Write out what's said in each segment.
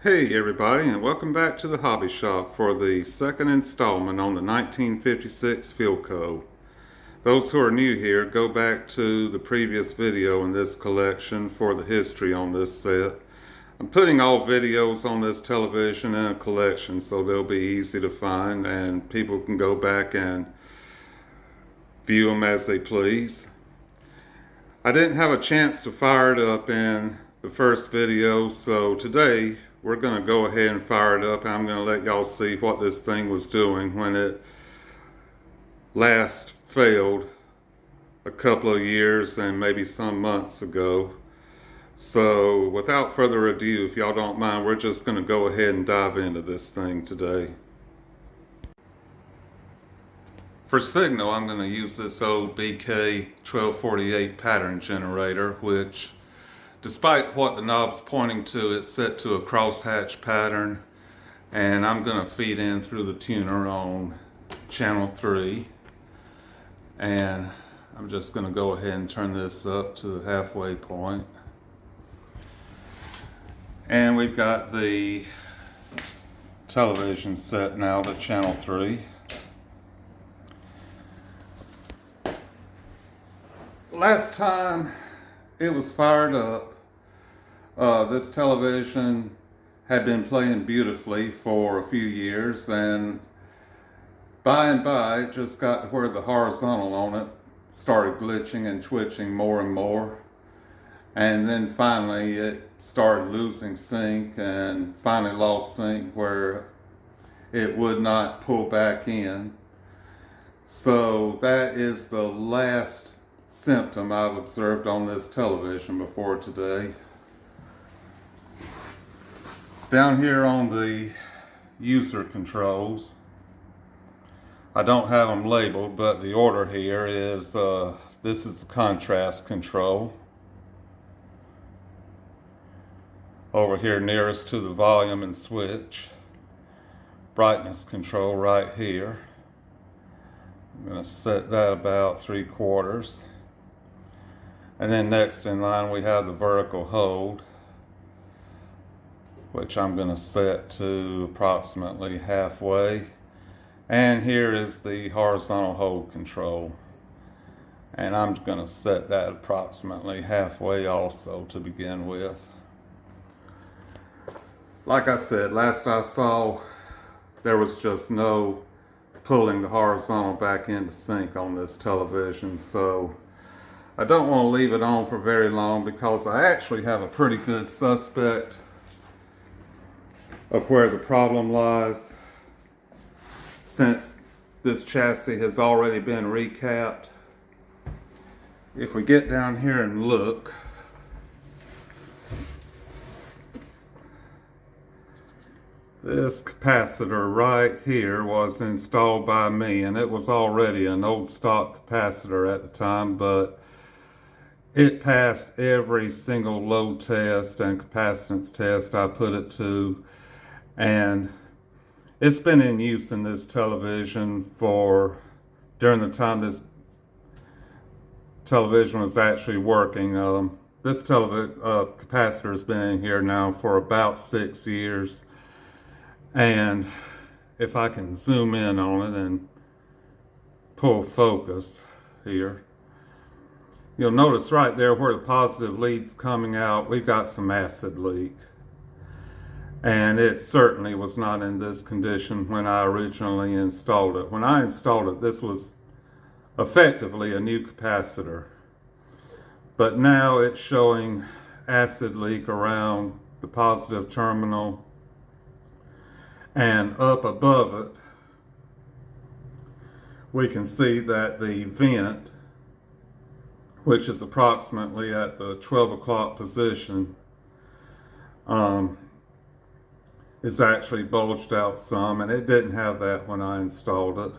Hey everybody, and welcome back to the Hobby Shop for the second installment on the 1956 Philco. Those who are new here, go back to the previous video in this collection for the history on this set. I'm putting all videos on this television in a collection so they'll be easy to find and people can go back and view them as they please. I didn't have a chance to fire it up in the first video, so today we're going to go ahead and fire it up, and I'm going to let y'all see what this thing was doing when it last failed a couple of years and maybe some months ago. So without further ado, if y'all don't mind, we're just going to go ahead and dive into this thing today. For signal, I'm going to use this old BK 1248 pattern generator, which, despite what the knob's pointing to, it's set to a crosshatch pattern, and I'm going to feed in through the tuner on channel 3, and I'm just going to go ahead and turn this up to the halfway point. And we've got the television set now to channel 3. Last time it was fired up, this television had been playing beautifully for a few years, and by it just got to where the horizontal on it started glitching and twitching more and more, and then finally it started losing sync and finally lost sync where it would not pull back in. So that is the last symptom I've observed on this television before today. Down here on the user controls, I don't have them labeled, but the order here is, this is the contrast control. Over here nearest to the volume and switch. Brightness control right here. I'm going to set that about 3/4. And then next in line we have the vertical hold, which I'm going to set to approximately halfway. And here is the horizontal hold control, and I'm going to set that approximately halfway also to begin with. Like I said, last I saw there was just no pulling the horizontal back into sync on this television, so I don't want to leave it on for very long because I actually have a pretty good suspect of where the problem lies, since this chassis has already been recapped. If we get down here and look, this capacitor right here was installed by me, and it was already an old stock capacitor at the time, but it passed every single load test and capacitance test I put it to, and it's been in use in this television for, during the time this television was actually working. This capacitor has been in here now for about 6 years, and if I can zoom in on it and pull focus here, you'll notice right there where the positive lead's coming out, we've got some acid leak. And it certainly was not in this condition when I originally installed it. When I installed it, this was effectively a new capacitor. But now it's showing acid leak around the positive terminal, and up above it, we can see that the vent, which is approximately at the 12 o'clock position, is actually bulged out some, and it didn't have that when I installed it.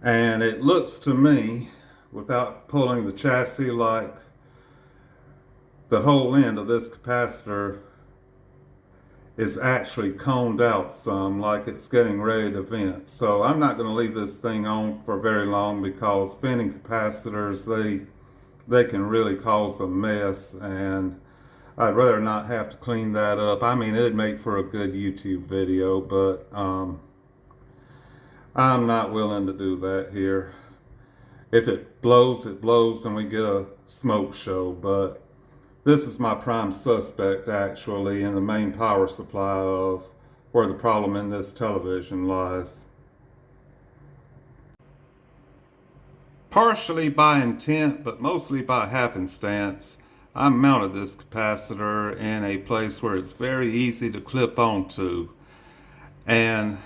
And it looks to me, without pulling the chassis, like the whole end of this capacitor is actually coned out some, like it's getting ready to vent. So I'm not going to leave this thing on for very long, because venting capacitors, they can really cause a mess, and I'd rather not have to clean that up. I mean, it'd make for a good YouTube video, but I'm not willing to do that here. If it blows, and we get a smoke show. But this is my prime suspect, actually, in the main power supply of where the problem in this television lies. Partially by intent, but mostly by happenstance, I mounted this capacitor in a place where it's very easy to clip onto. And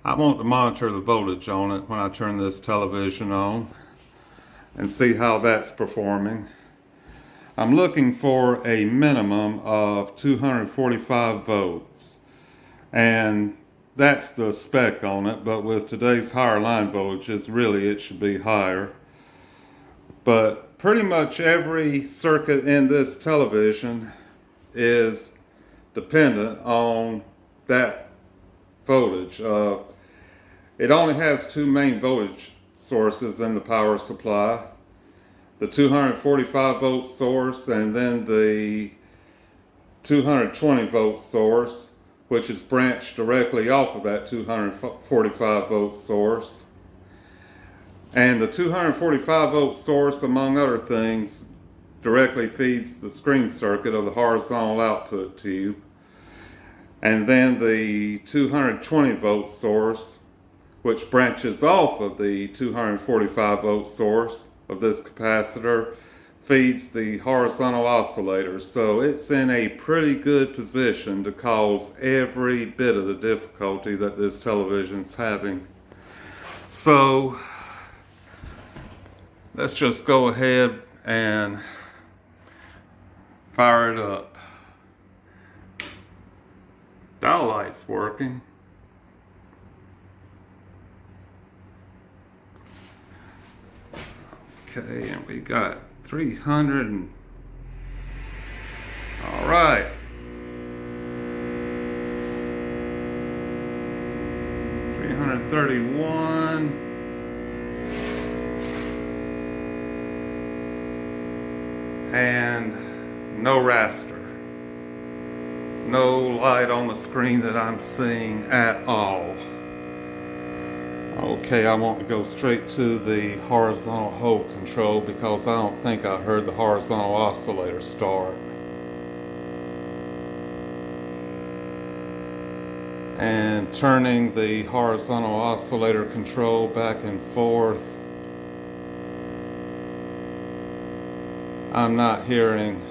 I want to monitor the voltage on it when I turn this television on and see how that's performing. I'm looking for a minimum of 245 volts. And that's the spec on it, but with today's higher line voltages, really it should be higher. But pretty much every circuit in this television is dependent on that voltage. It only has two main voltage sources in the power supply. The 245 volt source and then the 220 volt source, which is branched directly off of that 245 volt source. And the 245 volt source, among other things, directly feeds the screen circuit of the horizontal output tube. And then the 220 volt source, which branches off of the 245 volt source of this capacitor, feeds the horizontal oscillator. So it's in a pretty good position to cause every bit of the difficulty that this television's having. So let's just go ahead and fire it up. Dial light's working. Okay, and we got 300 and all right. 331 and no raster. No light on the screen that I'm seeing at all. Okay, I want to go straight to the horizontal hold control because I don't think I heard the horizontal oscillator start. And turning the horizontal oscillator control back and forth, I'm not hearing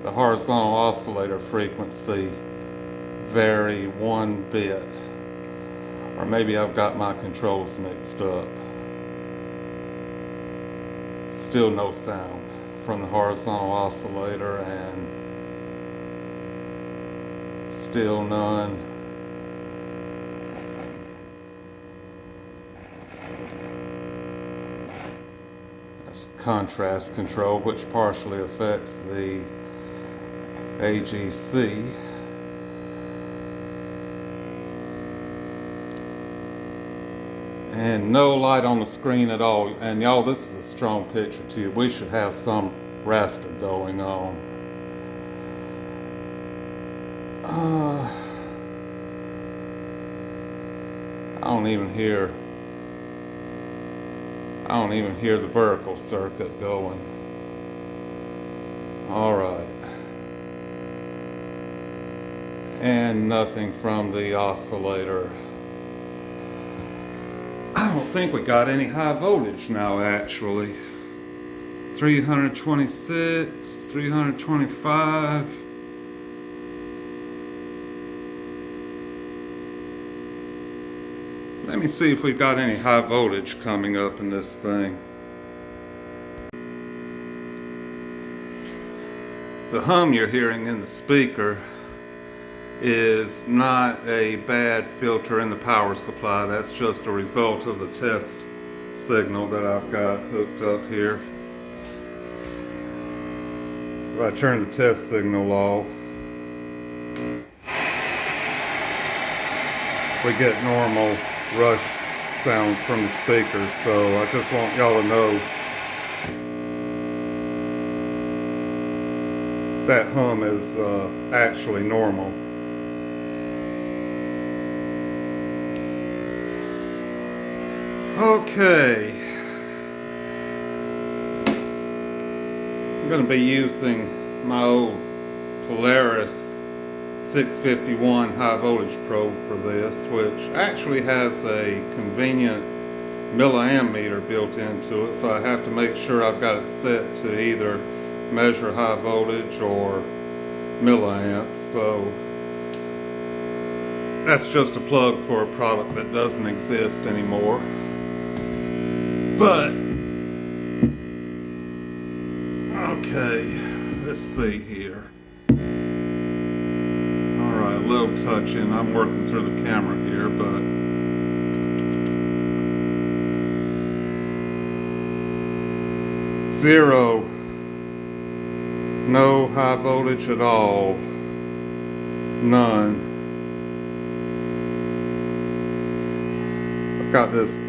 the horizontal oscillator frequency vary one bit. Or maybe I've got my controls mixed up. Still no sound from the horizontal oscillator, and still none. That's contrast control, which partially affects the AGC. And no light on the screen at all. And y'all, this is a strong picture tube. We should have some raster going on. I don't even hear the vertical circuit going. All right. And nothing from the oscillator. I don't think we got any high voltage now, actually. 326, 325. Let me see if we got any high voltage coming up in this thing. The hum you're hearing in the speaker is not a bad filter in the power supply. That's just a result of the test signal that I've got hooked up here. If I turn the test signal off, we get normal rush sounds from the speakers. So I just want y'all to know that hum is actually normal. Okay, I'm going to be using my old Polaris 651 high voltage probe for this, which actually has a convenient milliamp meter built into it, so I have to make sure I've got it set to either measure high voltage or milliamps. So that's just a plug for a product that doesn't exist anymore. But okay, let's see here. Alright, a little touching. I'm working through the camera here, but zero. No high voltage at all. None. I've got this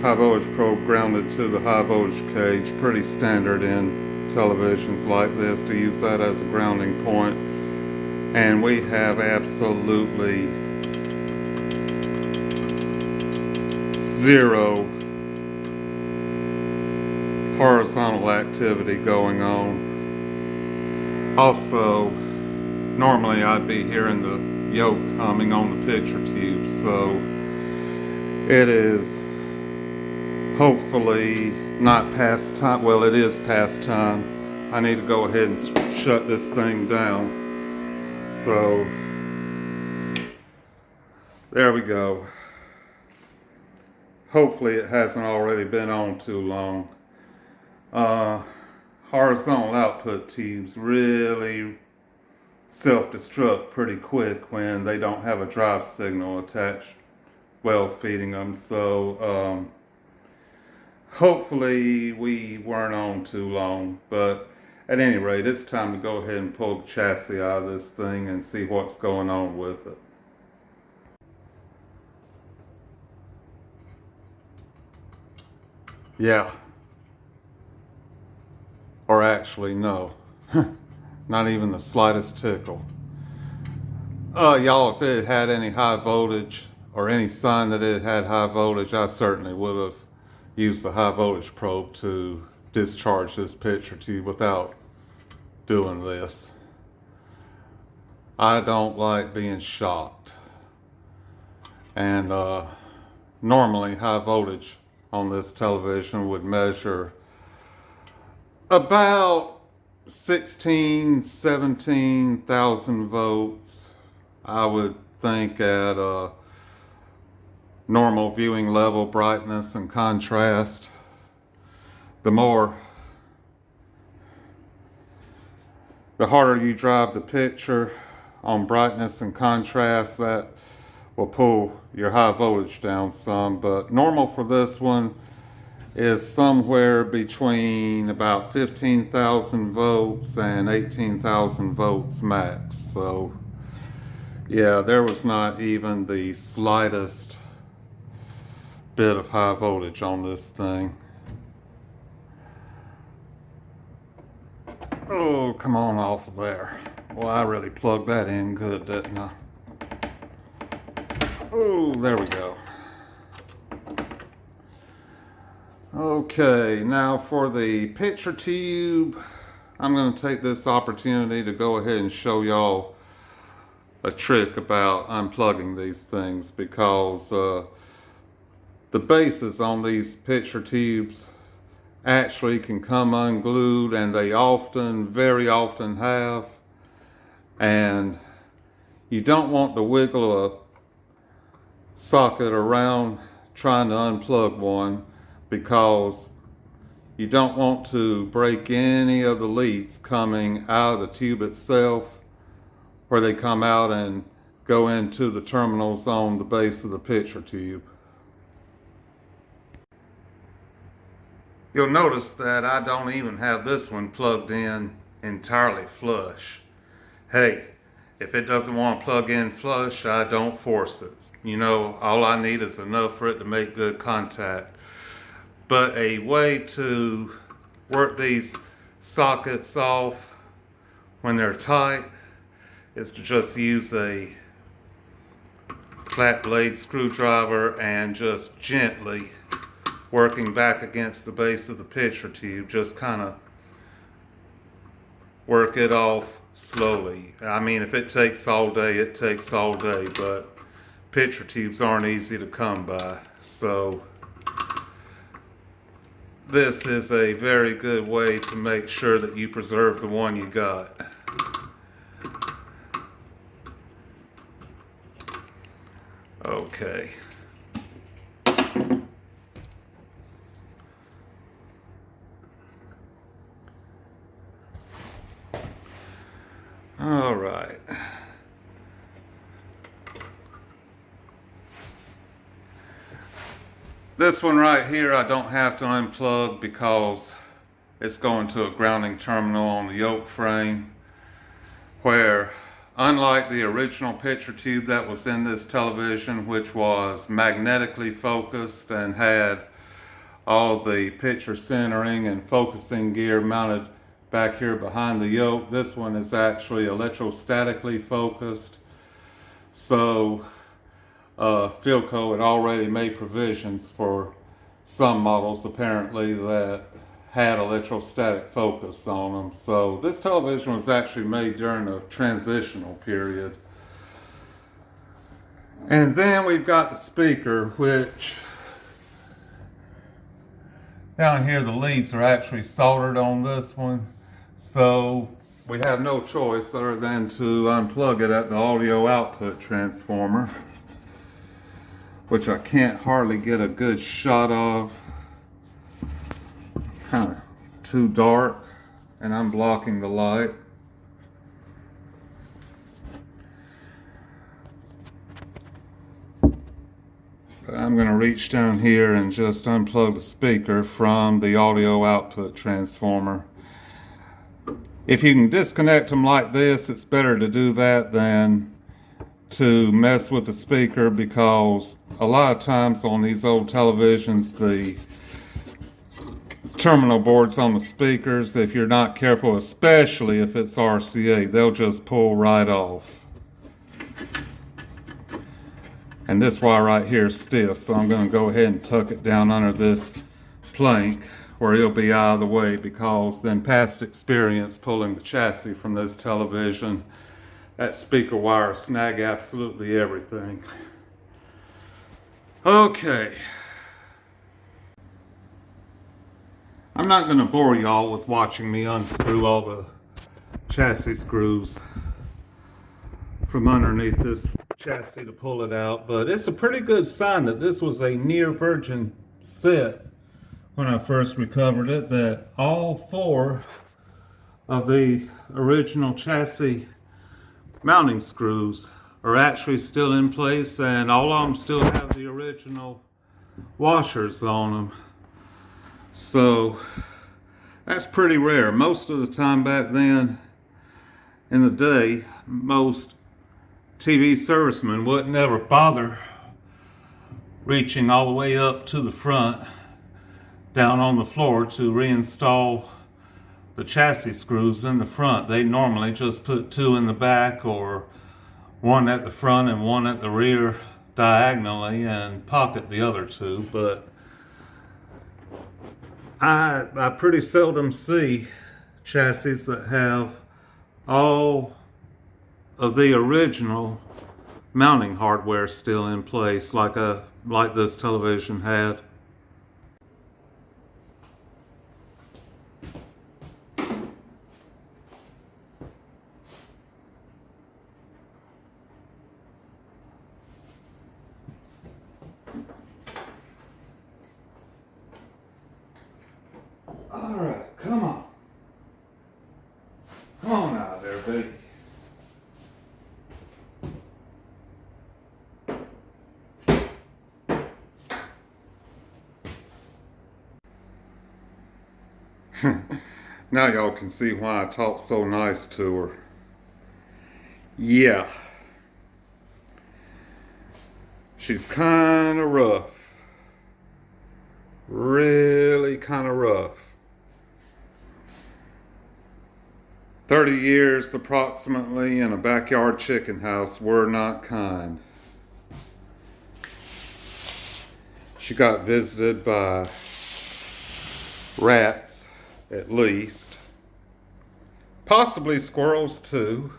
high voltage probe grounded to the high voltage cage. Pretty standard in televisions like this to use that as a grounding point. And we have absolutely zero horizontal activity going on. Also, normally I'd be hearing the yoke humming on the picture tube, so it is hopefully not past time. Well, it is past time. I need to go ahead and shut this thing down. So there we go. Hopefully it hasn't already been on too long. Horizontal output tubes really self-destruct pretty quick when they don't have a drive signal attached, well, feeding them. So hopefully we weren't on too long, but at any rate, it's time to go ahead and pull the chassis out of this thing and see what's going on with it. Yeah. Or actually, no. Not even the slightest tickle. Y'all, if it had any high voltage or any sign that it had high voltage, I certainly would have used the high voltage probe to discharge this picture tube without doing this. I don't like being shocked. And normally high voltage on this television would measure about 17,000 volts. I would think at normal viewing level, brightness and contrast. The harder you drive the picture on brightness and contrast, that will pull your high voltage down some. But normal for this one is somewhere between about 15,000 volts and 18,000 volts max. So yeah, there was not even the slightest bit of high voltage on this thing. Oh, come on off of there. Well, I really plugged that in good, didn't I? Oh, there we go. Okay, now for the picture tube, I'm going to take this opportunity to go ahead and show y'all a trick about unplugging these things, because the bases on these picture tubes actually can come unglued, and they often, very often have. And you don't want to wiggle a socket around trying to unplug one, because you don't want to break any of the leads coming out of the tube itself, where they come out and go into the terminals on the base of the picture tube. You'll notice that I don't even have this one plugged in entirely flush. Hey, if it doesn't want to plug in flush, I don't force it. You know, all I need is enough for it to make good contact. But a way to work these sockets off when they're tight is to just use a flat blade screwdriver and just gently working back against the base of the picture tube, just kind of work it off slowly. I mean, if it takes all day, it takes all day, but picture tubes aren't easy to come by. So this is a very good way to make sure that you preserve the one you got. Okay. All right. This one right here I don't have to unplug because it's going to a grounding terminal on the yoke frame, where unlike the original picture tube that was in this television, which was magnetically focused and had all the picture centering and focusing gear mounted back here behind the yoke, this one is actually electrostatically focused. So Philco had already made provisions for some models apparently that had electrostatic focus on them. So this television was actually made during a transitional period. And then we've got the speaker, which down here the leads are actually soldered on this one. So we have no choice other than to unplug it at the audio output transformer, which I can't hardly get a good shot of. Kind of too dark, and I'm blocking the light. But I'm going to reach down here and just unplug the speaker from the audio output transformer. If you can disconnect them like this, it's better to do that than to mess with the speaker, because a lot of times on these old televisions, the terminal boards on the speakers, if you're not careful, especially if it's RCA, they'll just pull right off. And this wire right here is stiff, so I'm going to go ahead and tuck it down under this plank where it'll be out of the way, because in past experience pulling the chassis from this television, that speaker wire snagged absolutely everything. Okay. I'm not going to bore y'all with watching me unscrew all the chassis screws from underneath this chassis to pull it out, but it's a pretty good sign that this was a near virgin set when I first recovered it, that all four of the original chassis mounting screws are actually still in place, and all of them still have the original washers on them. So that's pretty rare. Most of the time back then in the day, most TV servicemen wouldn't ever bother reaching all the way up to the front down on the floor to reinstall the chassis screws in the front. They normally just put two in the back, or one at the front and one at the rear diagonally, and pocket the other two. But I pretty seldom see chassis that have all of the original mounting hardware still in place like this television had. All right, come on. Come on out there, baby. Now y'all can see why I talk so nice to her. Yeah. She's kind of rough. Really kind of rough. 30 years approximately in a backyard chicken house were not kind. She got visited by rats, at least. Possibly squirrels too.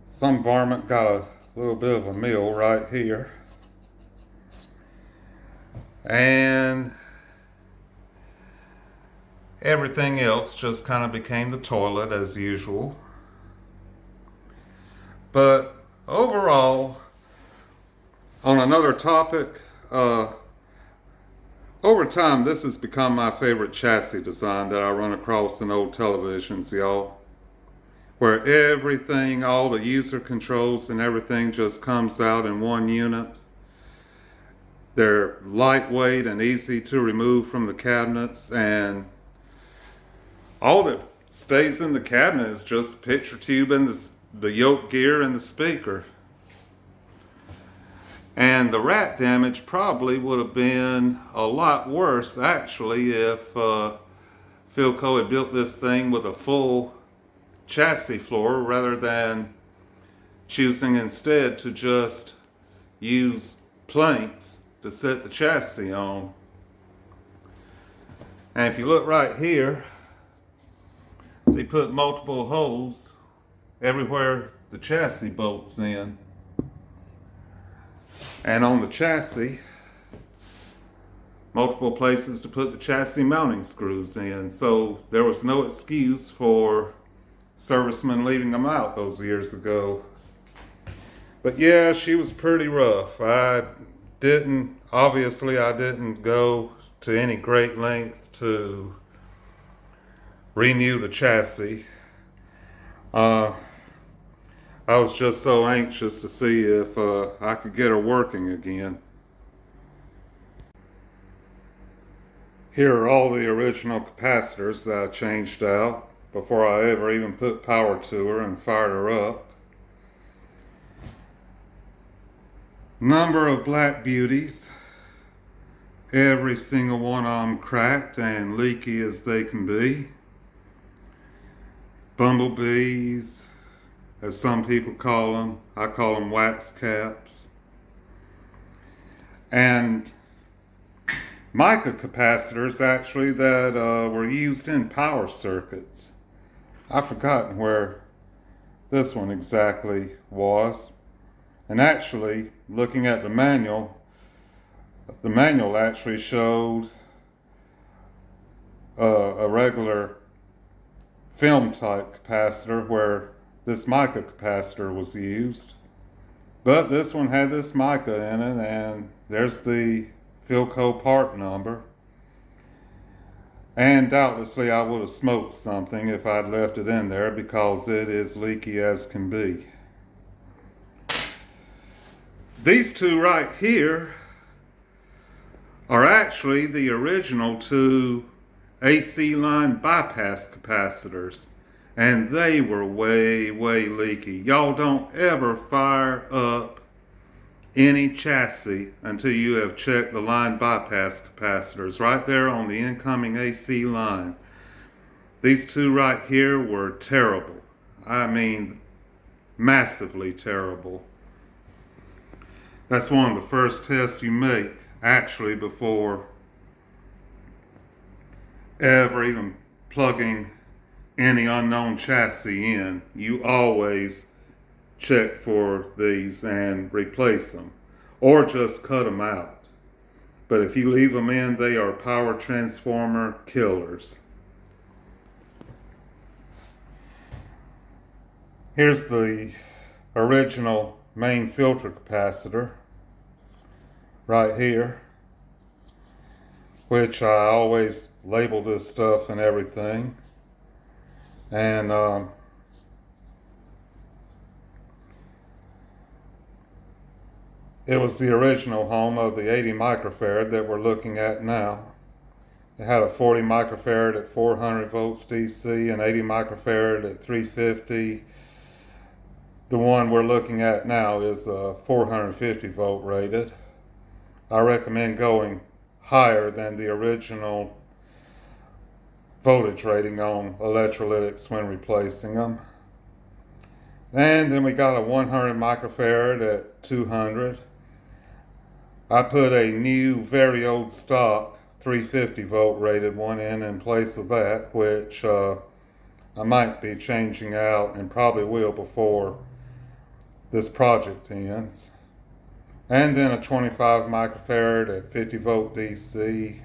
Some varmint got a little bit of a meal right here. And everything else just kind of became the toilet as usual. But overall, on another topic, over time this has become my favorite chassis design that I run across in old televisions, y'all. Where everything, all the user controls and everything just comes out in one unit. They're lightweight and easy to remove from the cabinets, and all that stays in the cabinet is just the picture tube and the yoke gear and the speaker. And the rat damage probably would have been a lot worse actually if Philco had built this thing with a full chassis floor rather than choosing instead to just use planks to set the chassis on. And if you look right here, they put multiple holes everywhere the chassis bolts in. And on the chassis, multiple places to put the chassis mounting screws in. So there was no excuse for servicemen leaving them out those years ago. But yeah, she was pretty rough. I didn't go to any great length to renew the chassis. I was just so anxious to see if I could get her working again. Here are all the original capacitors that I changed out before I ever even put power to her and fired her up. Number of black beauties. Every single one of them cracked and leaky as they can be. Bumblebees, as some people call them. I call them wax caps. And Mica capacitors actually that were used in power circuits. I've forgotten where this one exactly was. And actually, looking at the manual actually showed a regular film type capacitor where this Mica capacitor was used. But this one had this Mica in it, and there's the Philco part number. And doubtlessly I would have smoked something if I'd left it in there because it is leaky as can be. These two right here are actually the original two AC line bypass capacitors. And they were way, way leaky. Y'all don't ever fire up any chassis until you have checked the line bypass capacitors right there on the incoming AC line. These two right here were terrible. I mean, massively terrible. That's one of the first tests you make, actually, before ever even plugging any unknown chassis in. You always check for these and replace them, or just cut them out. But if you leave them in, they are power transformer killers. Here's the original main filter capacitor right here, which I always label this stuff and everything. And it was the original home of the 80 microfarad that we're looking at now. It had a 40 microfarad at 400 volts DC and 80 microfarad at 350. The one we're looking at now is 450 volt rated. I recommend going higher than the original voltage rating on electrolytics when replacing them. And then we got a 100 microfarad at 200. I put a new, very old stock 350 volt rated one in place of that, which I might be changing out and probably will before this project ends. And then a 25 microfarad at 50 volt DC.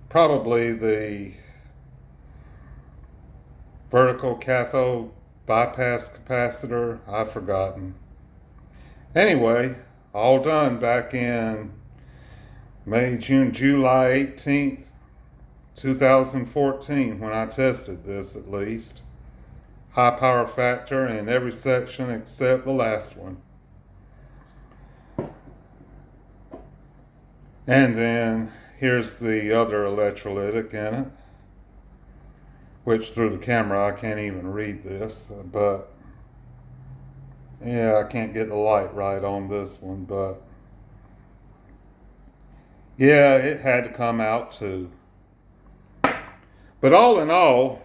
Probably the vertical cathode bypass capacitor. I've forgotten. Anyway, all done back in May, June, July 18th, 2014 when I tested this at least. High power factor in every section except the last one. And then here's the other electrolytic in it, which through the camera I can't even read this, but yeah, I can't get the light right on this one, but yeah, it had to come out too. But all in all,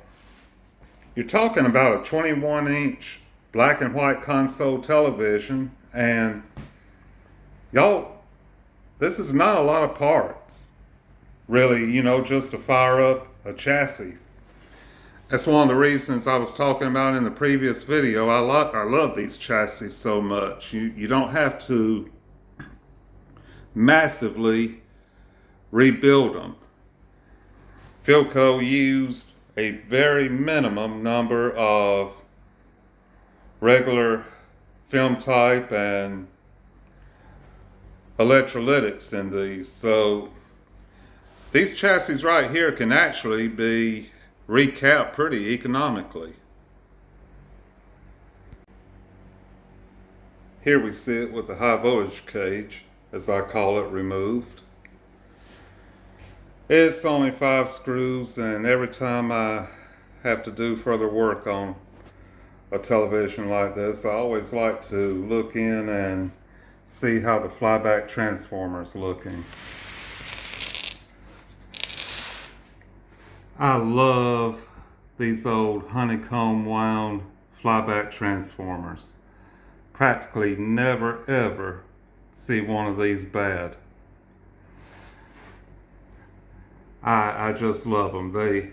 you're talking about a 21-inch black and white console television, and y'all, this is not a lot of parts, really, just to fire up a chassis. That's one of the reasons I was talking about in the previous video. I love these chassis so much. You don't have to massively rebuild them. Philco used a very minimum number of regular film type and electrolytics in these. So these chassis right here can actually be recapped pretty economically. Here we sit with the high voltage cage, as I call it, removed. It's only 5 screws, and every time I have to do further work on a television like this, I always like to look in and see how the flyback transformer is looking. I love these old honeycomb wound flyback transformers. Practically never ever see one of these bad. I just love them. They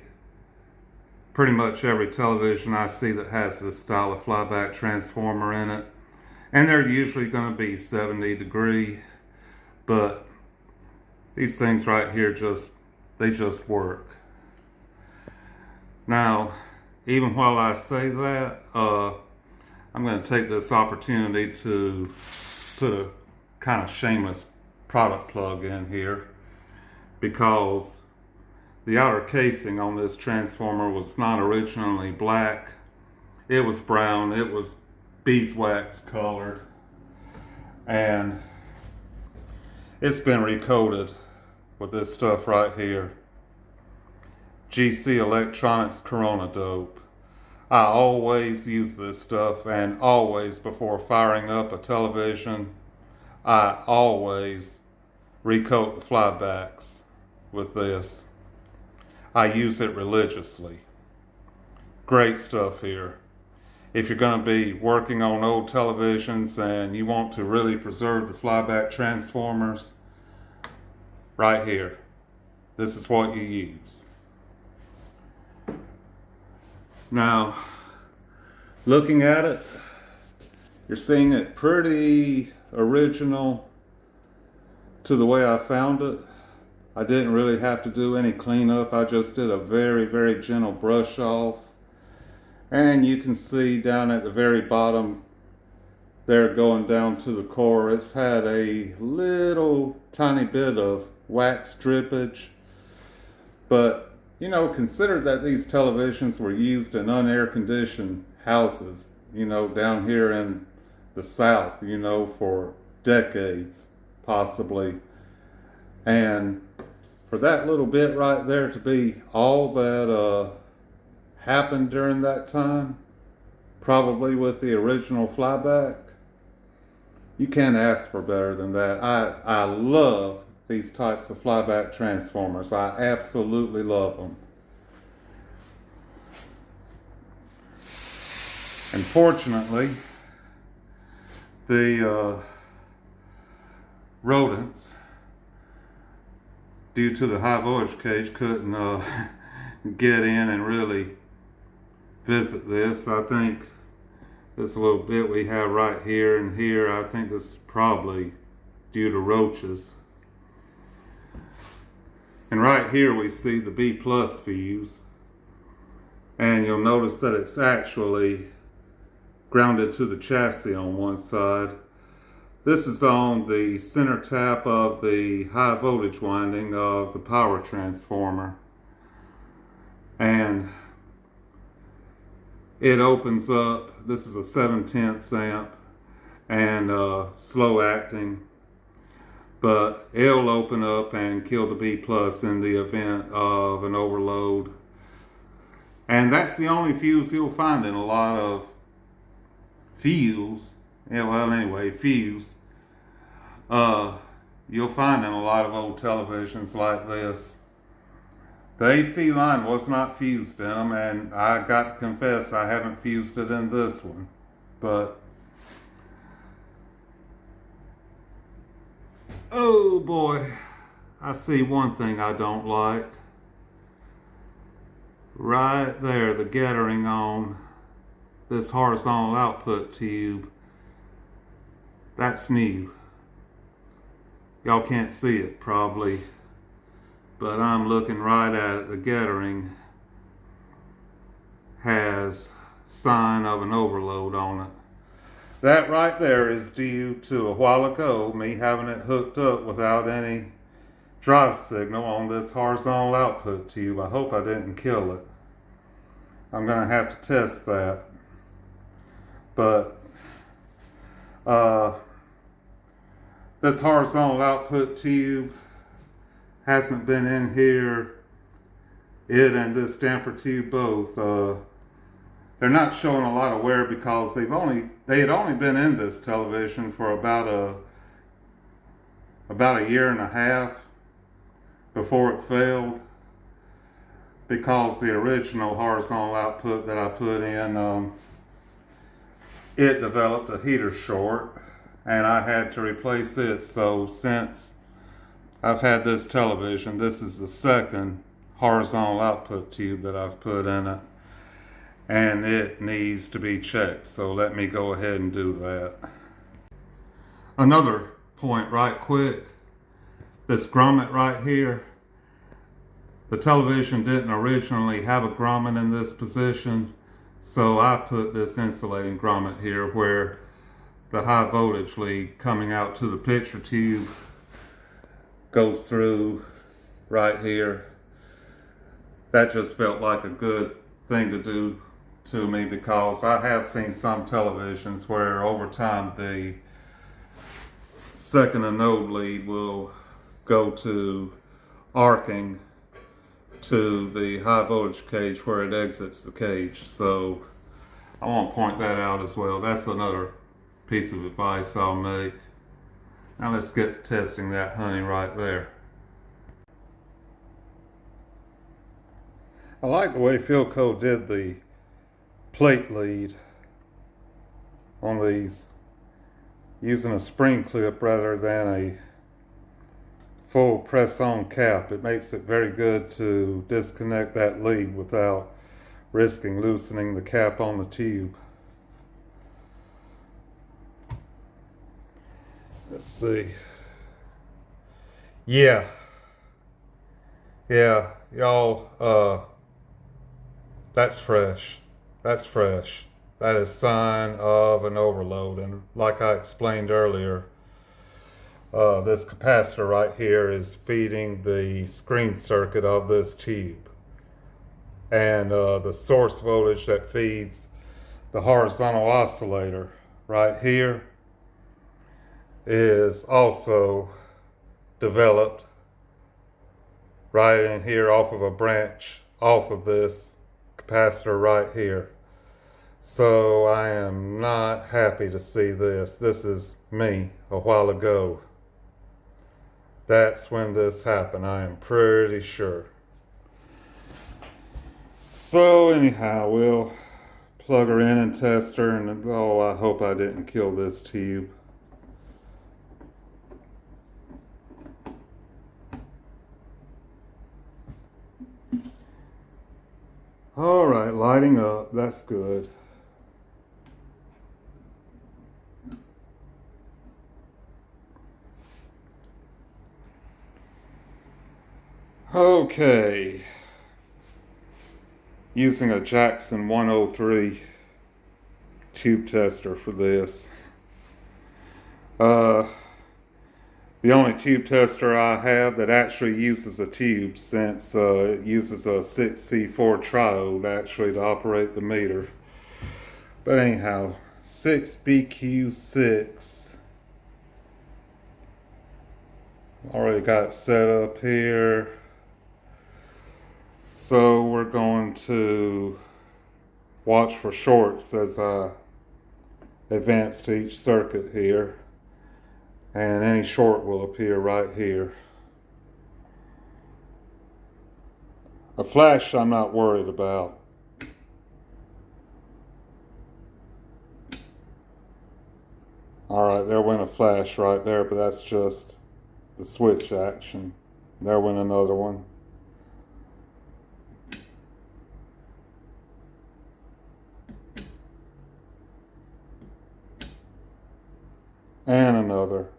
pretty much every television I see that has this style of flyback transformer in it, and they're usually going to be 70 degree, but these things right here they just work. Now, even while I say that, I'm going to take this opportunity to put a kind of shameless product plug in here, because the outer casing on this transformer was not originally black. It was brown. It was beeswax colored, and it's been recoated with this stuff right here. GC Electronics Corona Dope. I always use this stuff, and always before firing up a television, I always recoat the flybacks with this. I use it religiously. Great stuff here. If you're going to be working on old televisions and you want to really preserve the flyback transformers, right here, this is what you use. Now, looking at it, you're seeing it pretty original to the way I found it. I didn't really have to do any cleanup. I just did a very, very gentle brush off. And you can see down at the very bottom there, going down to the core, it's had a little tiny bit of wax drippage. But, consider that these televisions were used in unair conditioned houses, down here in the South, for decades, possibly. And for that little bit right there to be all that happened during that time, probably with the original flyback, you can't ask for better than that. I love these types of flyback transformers. I absolutely love them. Unfortunately, the rodents, due to the high voltage cage, couldn't get in and really visit this. I think this little bit we have right here and here, I think this is probably due to roaches. And right here we see the B plus fuse, and you'll notice that it's actually grounded to the chassis on one side. This is on the center tap of the high voltage winding of the power transformer, and it opens up. This is a 7/10 amp and slow acting, but it'll open up and kill the B plus in the event of an overload. And that's the only fuse you'll find in a lot of fuse. Yeah, well, anyway, fuse. You'll find in a lot of old televisions like this. The AC line was not fused in them, and I got to confess I haven't fused it in this one. But, oh boy, I see one thing I don't like. Right there, the gettering on this horizontal output tube. That's new. Y'all can't see it probably, but I'm looking right at it. The gettering has sign of an overload on it. That right there is due to a while ago me having it hooked up without any drive signal on this horizontal output tube. I hope I didn't kill it. I'm going to have to test that. But this horizontal output tube hasn't been in here. It and this damper tube both. They're not showing a lot of wear because they had only been in this television for about a year and a half before it failed, because the original horizontal output that I put in, it developed a heater short and I had to replace it. So since I've had this television, this is the second horizontal output tube that I've put in it, and it needs to be checked. So let me go ahead and do that. Another point right quick, this grommet right here, the television didn't originally have a grommet in this position, so I put this insulating grommet here where the high voltage lead coming out to the picture tube goes through right here. That just felt like a good thing to do to me, because I have seen some televisions where over time the second anode lead will go to arcing to the high voltage cage where it exits the cage. So I want to point that out as well. That's another piece of advice I'll make. Now let's get to testing that honey right there. I like the way Philco did the plate lead on these, using a spring clip rather than a full press-on cap. It makes it very good to disconnect that lead without risking loosening the cap on the tube. Let's see. Yeah, y'all, that's fresh. That's fresh. That is sign of an overload. And like I explained earlier, this capacitor right here is feeding the screen circuit of this tube. And the source voltage that feeds the horizontal oscillator right here is also developed right in here off of a branch off of this capacitor right here. So I am not happy to see this. This is me a while ago. That's when this happened, I am pretty sure. So anyhow, we'll plug her in and test her, and oh, I hope I didn't kill this tube. All right, lighting up, that's good. Okay, using a Jackson 103 tube tester for this. The only tube tester I have that actually uses a tube, since it uses a 6C4 triode actually to operate the meter. But anyhow, 6BQ6. Already got it set up here. So we're going to watch for shorts as I advance to each circuit here. And any short will appear right here. A flash I'm not worried about. Alright, there went a flash right there, but that's just the switch action. There went another one. And another.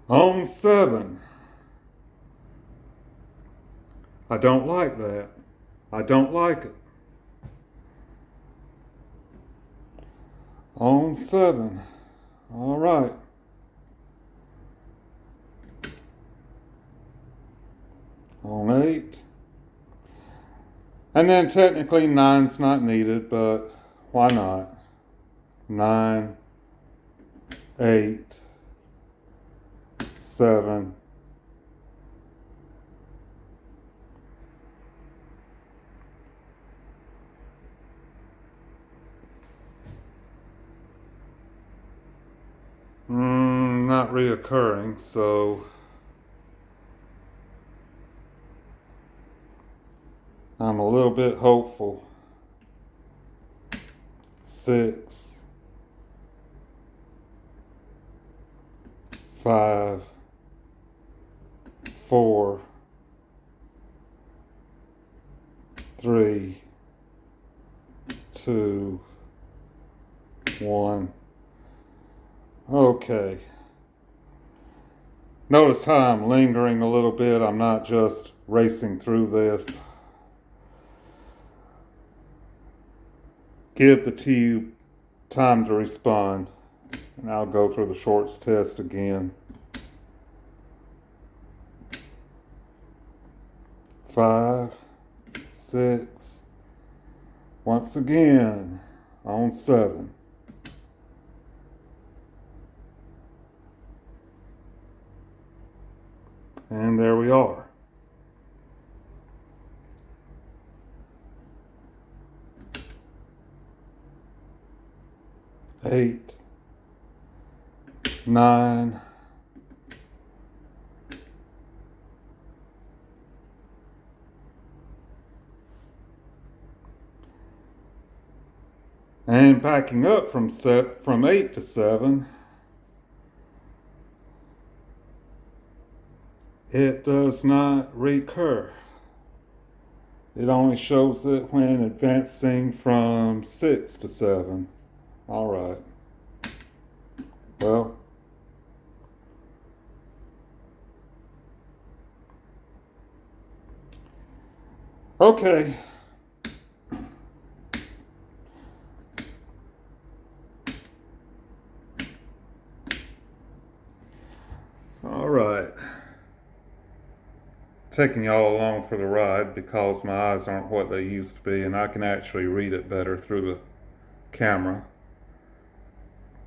On 7. I don't like that. I don't like it. On 7. All right. On 8. And then technically 9's not needed, but why not? 9, 8, 7. Not reoccurring, so I'm a little bit hopeful. 6, 5, 4, 3, 2, 1. Okay. Notice how I'm lingering a little bit. I'm not just racing through this. Give the tube time to respond. And I'll go through the shorts test again. 5, 6. Once again, on 7. And there we are. Eight, 9, and backing up from 8 to 7. It does not recur. It only shows it when advancing from 6 to 7. All right. Well, okay. All right. Taking y'all along for the ride because my eyes aren't what they used to be, and I can actually read it better through the camera.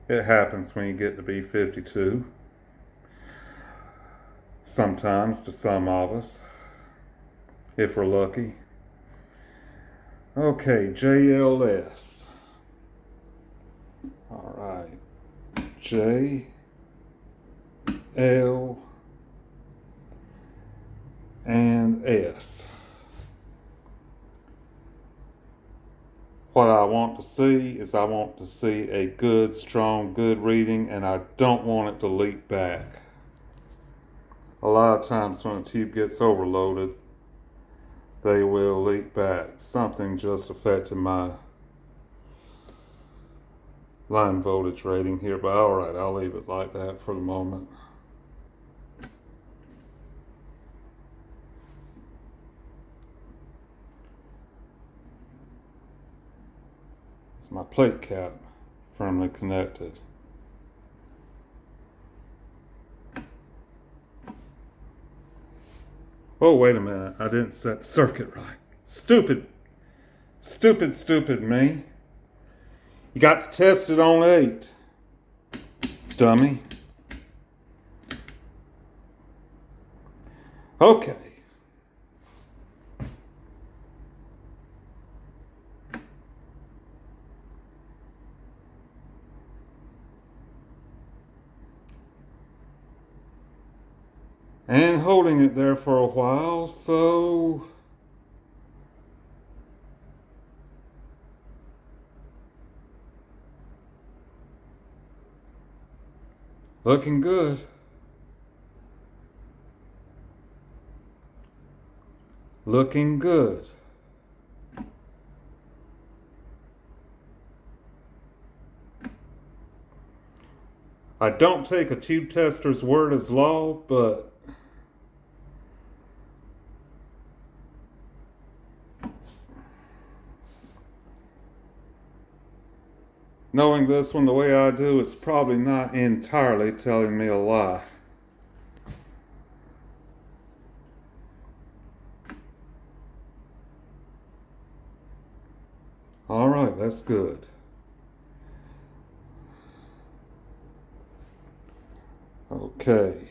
It happens when you get to be 52. Sometimes to some of us, if we're lucky. Okay, JLS. All right. J, L, and S. What I want to see is I want to see a good, strong, good reading, and I don't want it to leak back. A lot of times when a tube gets overloaded, they will leak back. Something just affected my line voltage rating here, but alright, I'll leave it like that for the moment. It's my plate cap firmly connected. Oh, wait a minute. I didn't set the circuit right. Stupid. Stupid me. You got to test it on 8. Dummy. Okay. And holding it there for a while, so looking good. Looking good. I don't take a tube tester's word as law, but knowing this one the way I do, it's probably not entirely telling me a lie. All right, that's good. Okay,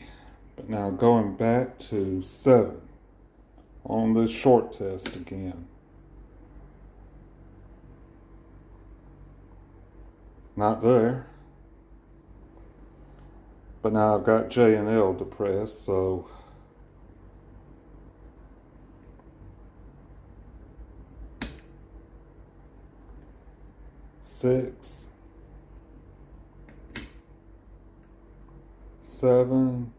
but now going back to 7 on this short test again. Not there. But now I've got J and L depressed, so six, 7.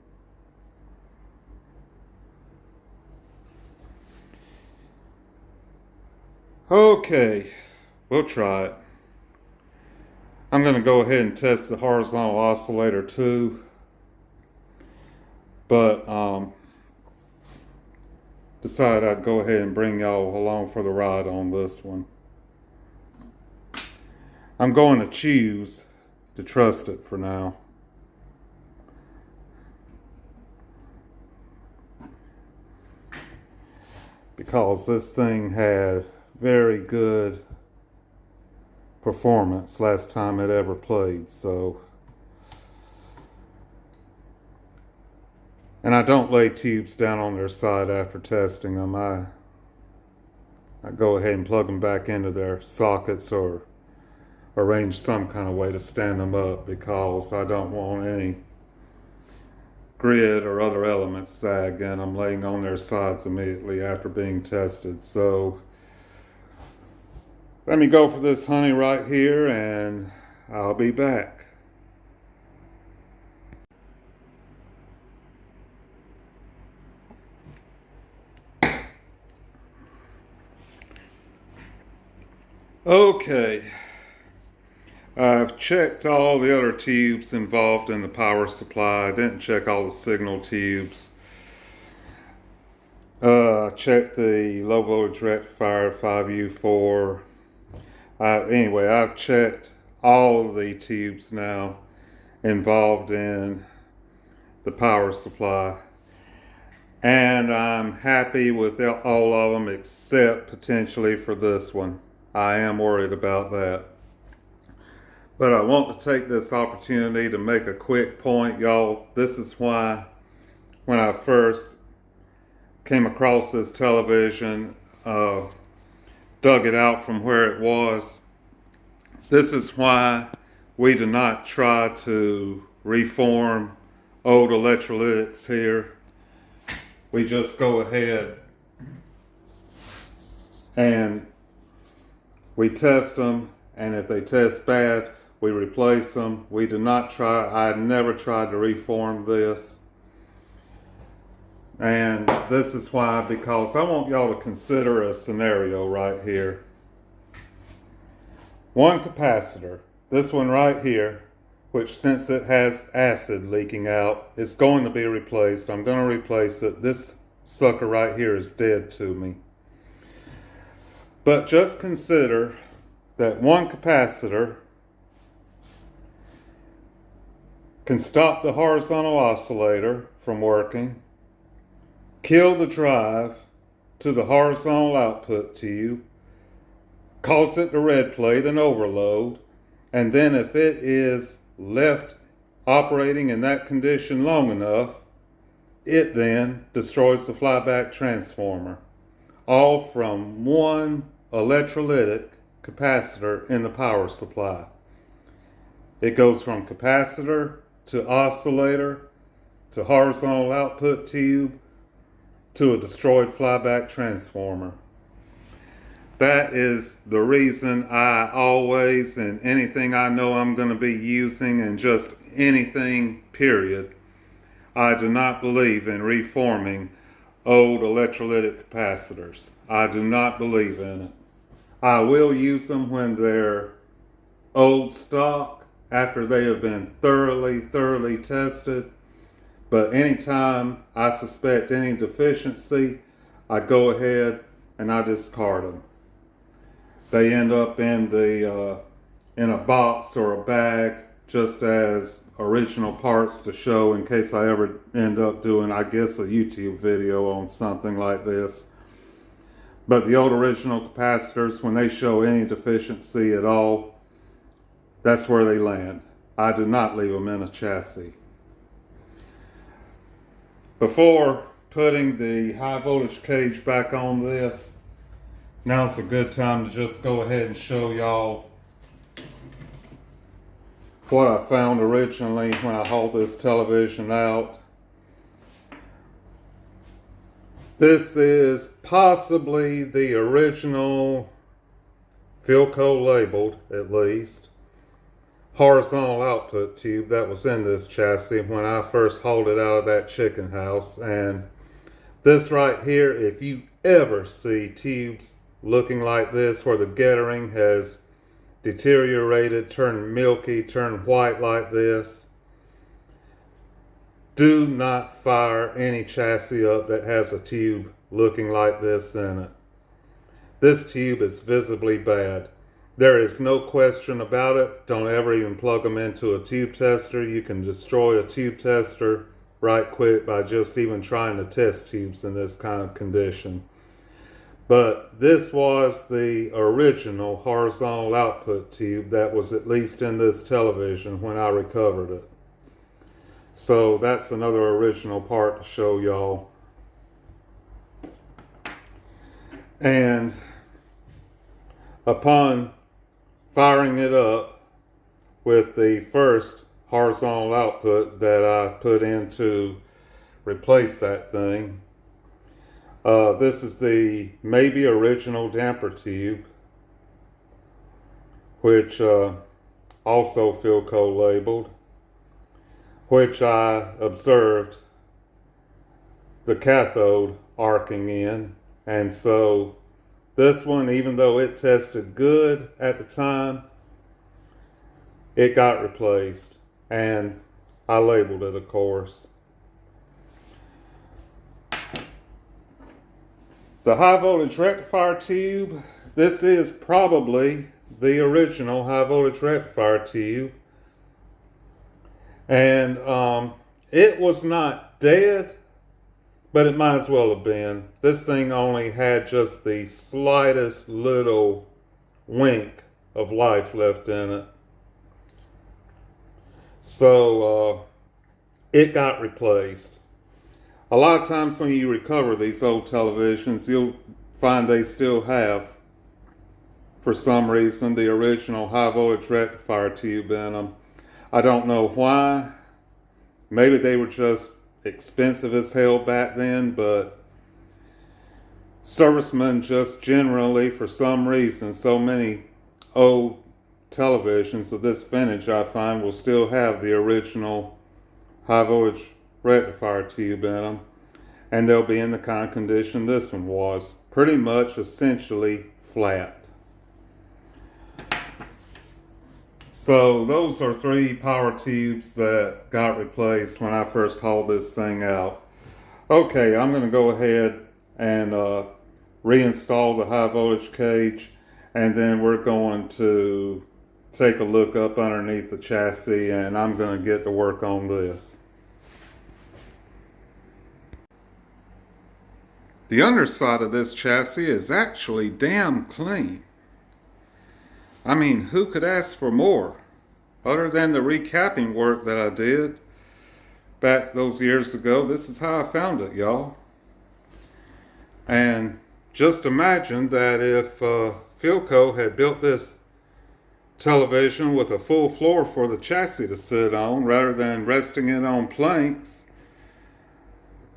Okay, we'll try it. I'm going to go ahead and test the horizontal oscillator too, but decided I'd go ahead and bring y'all along for the ride on this one. I'm going to choose to trust it for now. Because this thing had very good performance last time it ever played, so. And I don't lay tubes down on their side after testing them. I go ahead and plug them back into their sockets or arrange some kind of way to stand them up, because I don't want any grid or other elements sagging. I'm laying on their sides immediately after being tested. So let me go for this honey right here, and I'll be back. Okay, I've checked all the other tubes involved in the power supply. I didn't check all the signal tubes. Checked the low voltage rectifier 5U4. Anyway, I've checked all of the tubes now involved in the power supply, and I'm happy with all of them except potentially for this one. I am worried about that. But I want to take this opportunity to make a quick point, y'all. This is why when I first came across this television, dug it out from where it was. This is why we do not try to reform old electrolytics here. we just go ahead and we test them, and if they test bad, we replace them. We do not try, I never tried to reform this. And this is why, because I want y'all to consider a scenario right here. One capacitor, this one right here, which since it has acid leaking out, it's going to be replaced. I'm going to replace it. This sucker right here is dead to me. But just consider that one capacitor can stop the horizontal oscillator from working, kill the drive to the horizontal output tube, cause it to red plate and overload, and then if it is left operating in that condition long enough, it then destroys the flyback transformer, all from one electrolytic capacitor in the power supply. It goes from capacitor to oscillator to horizontal output tube to a destroyed flyback transformer. That is the reason I always, in anything I know I'm going to be using, and just anything, period, I do not believe in reforming old electrolytic capacitors. I do not believe in it. I will use them when they're old stock, after they have been thoroughly tested. But anytime I suspect any deficiency, I go ahead and I discard them. They end up in a box or a bag, just as original parts to show in case I ever end up doing, I guess, a YouTube video on something like this. But the old original capacitors, when they show any deficiency at all, that's where they land. I do not leave them in a chassis. Before putting the high voltage cage back on this, now's a good time to just go ahead and show y'all what I found originally when I hauled this television out. This is possibly the original, Philco labeled at least, horizontal output tube that was in this chassis when I first hauled it out of that chicken house. And this right here, if you ever see tubes looking like this where the gettering has deteriorated, turned milky, turned white like this, do not fire any chassis up that has a tube looking like this in it. This tube is visibly bad. There is no question about it. Don't ever even plug them into a tube tester. You can destroy a tube tester right quick by just even trying to test tubes in this kind of condition. But this was the original horizontal output tube that was at least in this television when I recovered it. So that's another original part to show y'all. And upon firing it up with the first horizontal output that I put in to replace that thing, this is the maybe original damper tube, which also Philco labeled, which I observed the cathode arcing in. And so this one, even though it tested good at the time, it got replaced. And I labeled it, of course. The high voltage rectifier tube, this is probably the original high voltage rectifier tube. And it was not dead, but it might as well have been. This thing only had just the slightest little wink of life left in it. So it got replaced. A lot of times when you recover these old televisions, you'll find they still have, for some reason, the original high voltage rectifier tube in them. I don't know why. Maybe they were just expensive as hell back then, but servicemen just generally, for some reason, so many old televisions of this vintage, I find, will still have the original high voltage rectifier tube in them, and they'll be in the kind of condition this one was, pretty much essentially flat. So those are 3 power tubes that got replaced when I first hauled this thing out. Okay, I'm going to go ahead and reinstall the high voltage cage, and then we're going to take a look up underneath the chassis, and I'm going to get to work on this. The underside of this chassis is actually damn clean. I mean, who could ask for more? Other than the recapping work that I did back those years ago, this is how I found it, y'all. And just imagine that if Philco had built this television with a full floor for the chassis to sit on, rather than resting it on planks,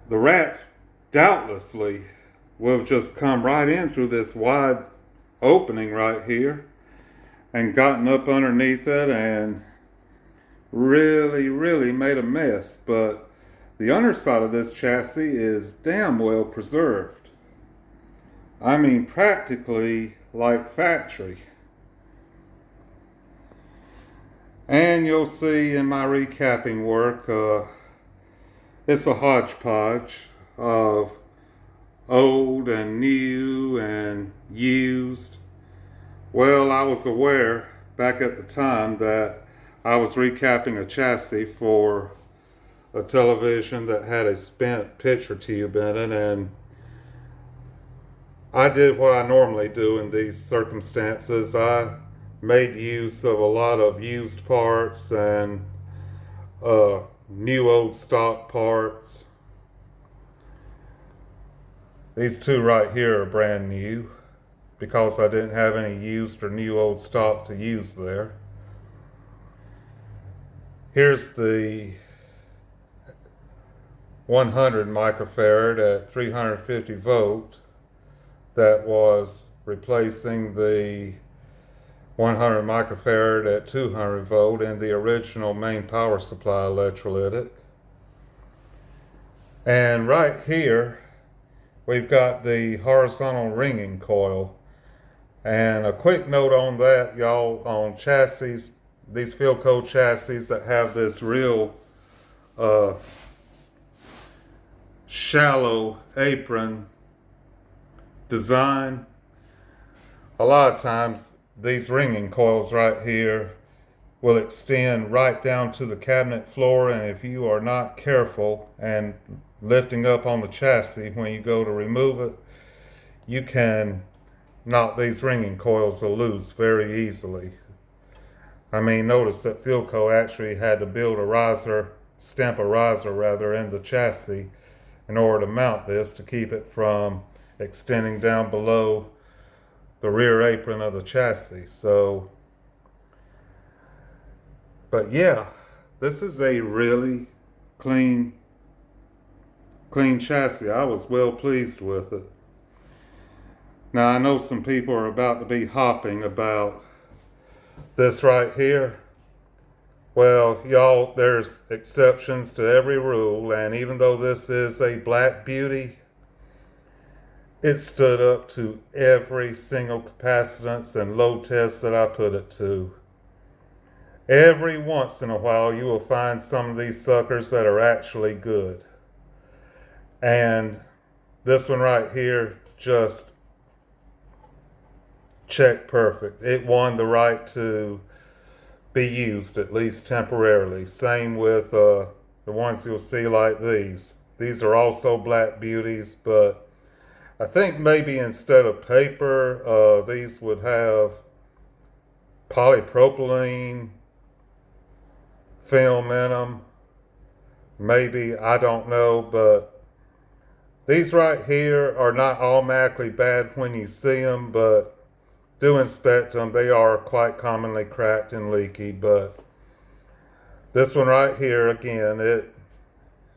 the rats doubtlessly would have just come right in through this wide opening right here and gotten up underneath it and really made a mess. But the underside of this chassis is damn well preserved. I mean, practically like factory. And you'll see in my recapping work, it's a hodgepodge of old and new and used. Well, I was aware back at the time that I was recapping a chassis for a television that had a spent picture tube in it, and I did what I normally do in these circumstances. I made use of a lot of used parts and new old stock parts. These 2 right here are brand new, because I didn't have any used or new old stock to use there. Here's the 100 microfarad at 350 volt that was replacing the 100 microfarad at 200 volt in the original main power supply electrolytic. And right here we've got the horizontal ringing coil. And a quick note on that, y'all, on chassis, these Philco chassis that have this real shallow apron design, a lot of times these ringing coils right here will extend right down to the cabinet floor, and if you are not careful and lifting up on the chassis when you go to remove it, you can knock these ringing coils loose very easily. I mean, notice that Philco actually had to build a riser, stamp a riser rather, in the chassis in order to mount this to keep it from extending down below the rear apron of the chassis. So, but yeah, this is a really clean chassis. I was well pleased with it. Now, I know some people are about to be hopping about this right here. Well, y'all, there's exceptions to every rule, and even though this is a black beauty, it stood up to every single capacitance and load test that I put it to. Every once in a while, you will find some of these suckers that are actually good. And this one right here just checked perfect. It won the right to be used, at least temporarily. Same with the ones you'll see like these. These are also black beauties, but I think maybe instead of paper, these would have polypropylene film in them. Maybe, I don't know, but these right here are not automatically bad when you see them, but do inspect them. They are quite commonly cracked and leaky, but this one right here, again,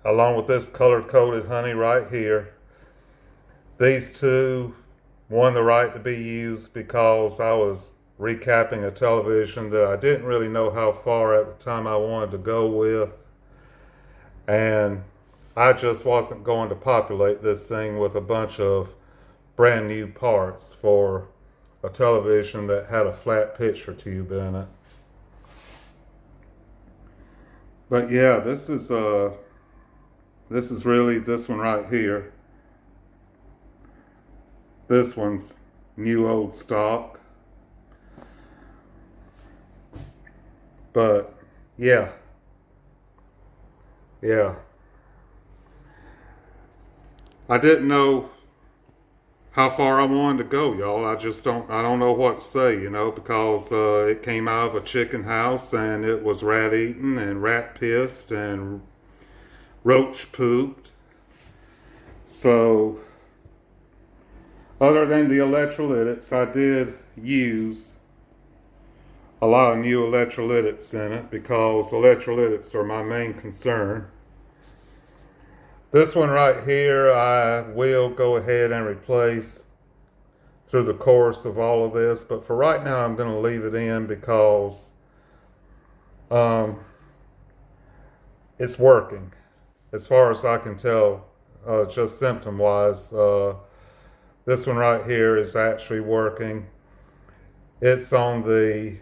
along with this color-coded honey right here. These two won the right to be used because I was recapping a television that I didn't really know how far at the time I wanted to go with. And I just wasn't going to populate this thing with a bunch of brand new parts for a television that had a flat picture tube in it. But yeah, this is really this one right here. This one's new old stock. But yeah. I didn't know how far I wanted to go, y'all. I don't know what to say, you know, because it came out of a chicken house and it was rat eaten and rat pissed and roach pooped. So, other than the electrolytics, I did use a lot of new electrolytics in it because electrolytics are my main concern. This one right here, I will go ahead and replace through the course of all of this, but for right now, I'm going to leave it in because it's working, as far as I can tell, just symptom-wise. This one right here is actually working. It's on the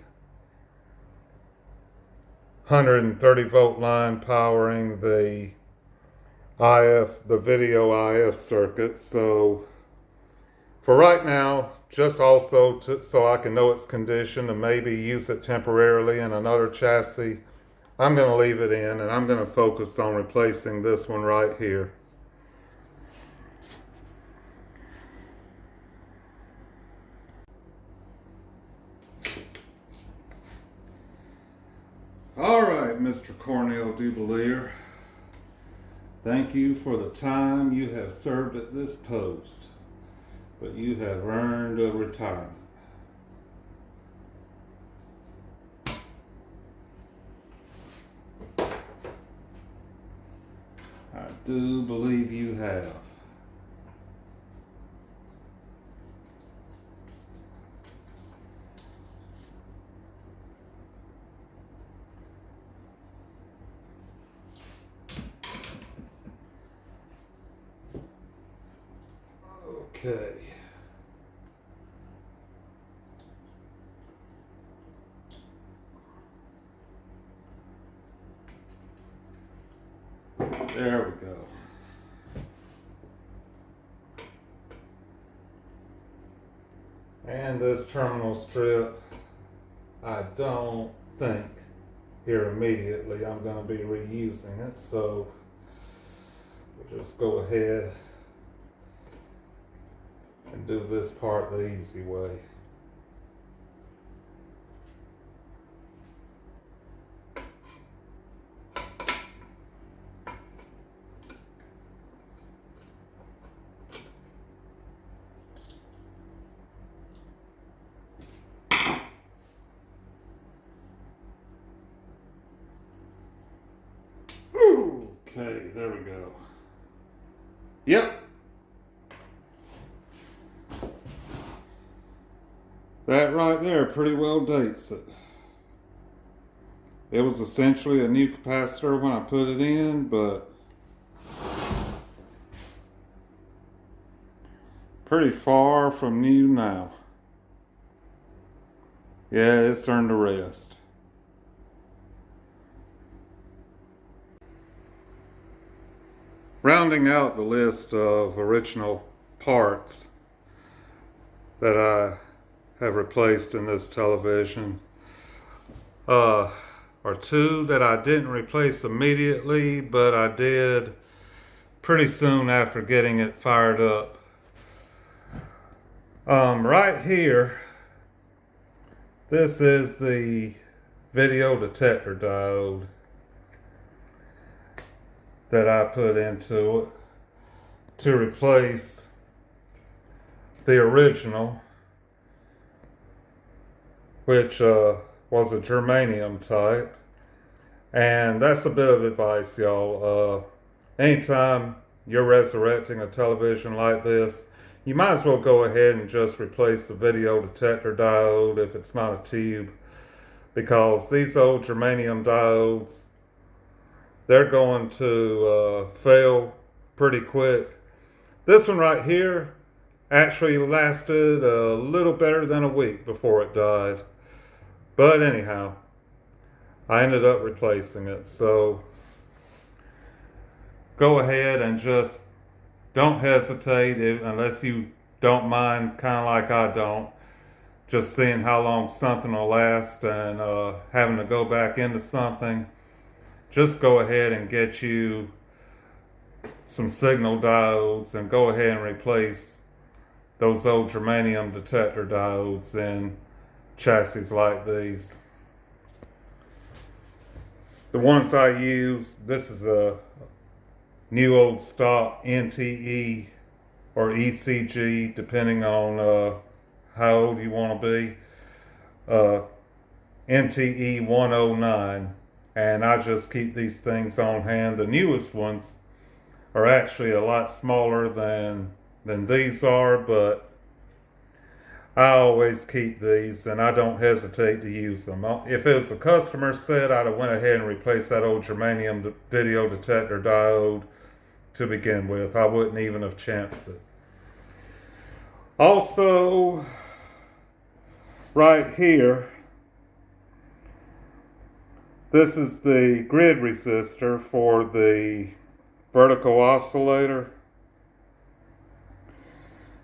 130 volt line powering the video IF circuit. So for right now, just also so I can know its condition and maybe use it temporarily in another chassis, I'm going to leave it in and I'm going to focus on replacing this one right here. All right, Mr. Cornell Duvalier. Thank you for the time you have served at this post, but you have earned a retirement. I do believe you have. Okay. There we go. And this terminal strip, I don't think here immediately I'm going to be reusing it, so we'll just go ahead and do this part the easy way. Okay, there we go. Yep. That right there pretty well dates it. It was essentially a new capacitor when I put it in, but pretty far from new now. Yeah, it's earned the rest. Rounding out the list of original parts that I have replaced in this television are two that I didn't replace immediately, but I did pretty soon after getting it fired up. Right here, this is the video detector diode that I put into it to replace the original, which was a germanium type. And that's a bit of advice, y'all. anytime you're resurrecting a television like this, you might as well go ahead and just replace the video detector diode if it's not a tube, because these old germanium diodes, they're going to fail pretty quick. This one right here actually lasted a little better than a week before it died. But anyhow, I ended up replacing it. So go ahead and just don't hesitate, unless you don't mind, kind of like I don't, just seeing how long something will last and having to go back into something. Just go ahead and get you some signal diodes and go ahead and replace those old germanium detector diodes in chassis like these. The ones I use, this is a new old stock NTE or ECG, depending on how old you want to be. NTE 109, and I just keep these things on hand. The newest ones are actually a lot smaller than these are, but I always keep these and I don't hesitate to use them. If it was a customer set, I'd have went ahead and replaced that old germanium video detector diode to begin with. I wouldn't even have chanced it. Also, right here, this is the grid resistor for the vertical oscillator.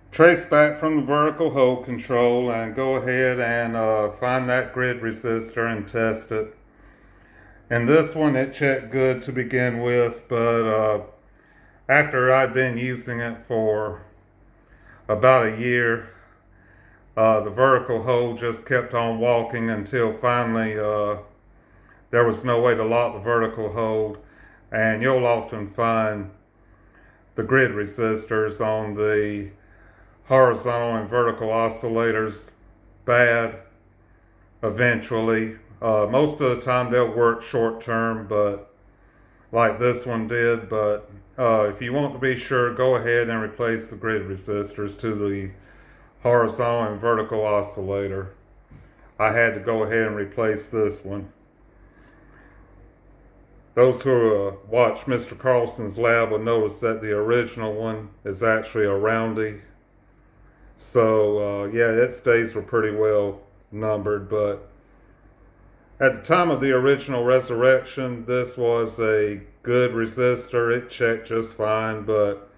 Trace back from the vertical hold control and go ahead and find that grid resistor and test it. And this one, it checked good to begin with, but after I'd been using it for about a year, the vertical hold just kept on walking until finally there was no way to lock the vertical hold. And you'll often find the grid resistors on the horizontal and vertical oscillators bad eventually. Most of the time they'll work short term, but like this one did. But if you want to be sure, go ahead and replace the grid resistors to the horizontal and vertical oscillator. I had to go ahead and replace this one. Those who watch Mr. Carlson's lab will notice that the original one is actually a roundy. So yeah, its days were pretty well numbered, but at the time of the original resurrection, this was a good resistor. It checked just fine, but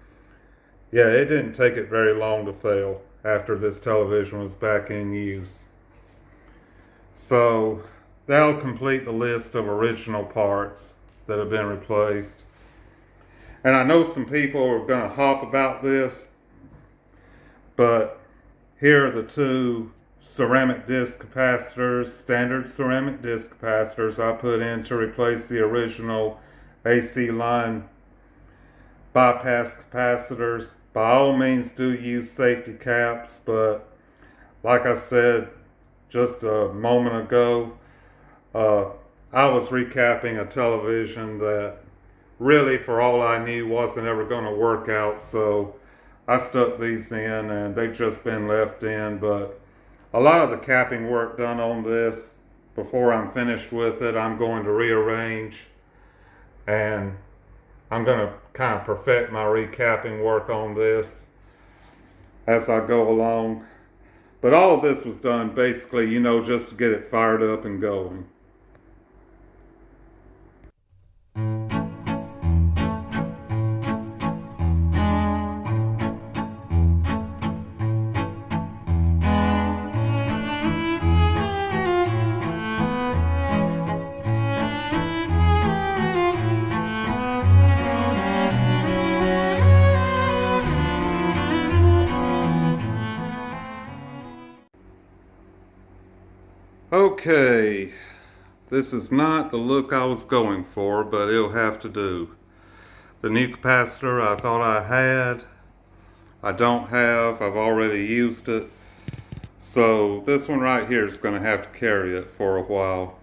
yeah, it didn't take it very long to fail after this television was back in use. So that'll complete the list of original parts that have been replaced. And I know some people are going to hop about this, but here are the two ceramic disc capacitors, standard ceramic disc capacitors I put in to replace the original AC line bypass capacitors. By all means do use safety caps, but like I said just a moment ago, I was recapping a television that really, for all I knew, wasn't ever going to work out, so I stuck these in and they've just been left in. But a lot of the capping work done on this, before I'm finished with it, I'm going to rearrange and I'm going to kind of perfect my recapping work on this as I go along. But all of this was done basically, just to get it fired up and going. Okay, this is not the look I was going for, but it'll have to do. The new capacitor I thought I had, I don't have. I've already used it. So this one right here is going to have to carry it for a while.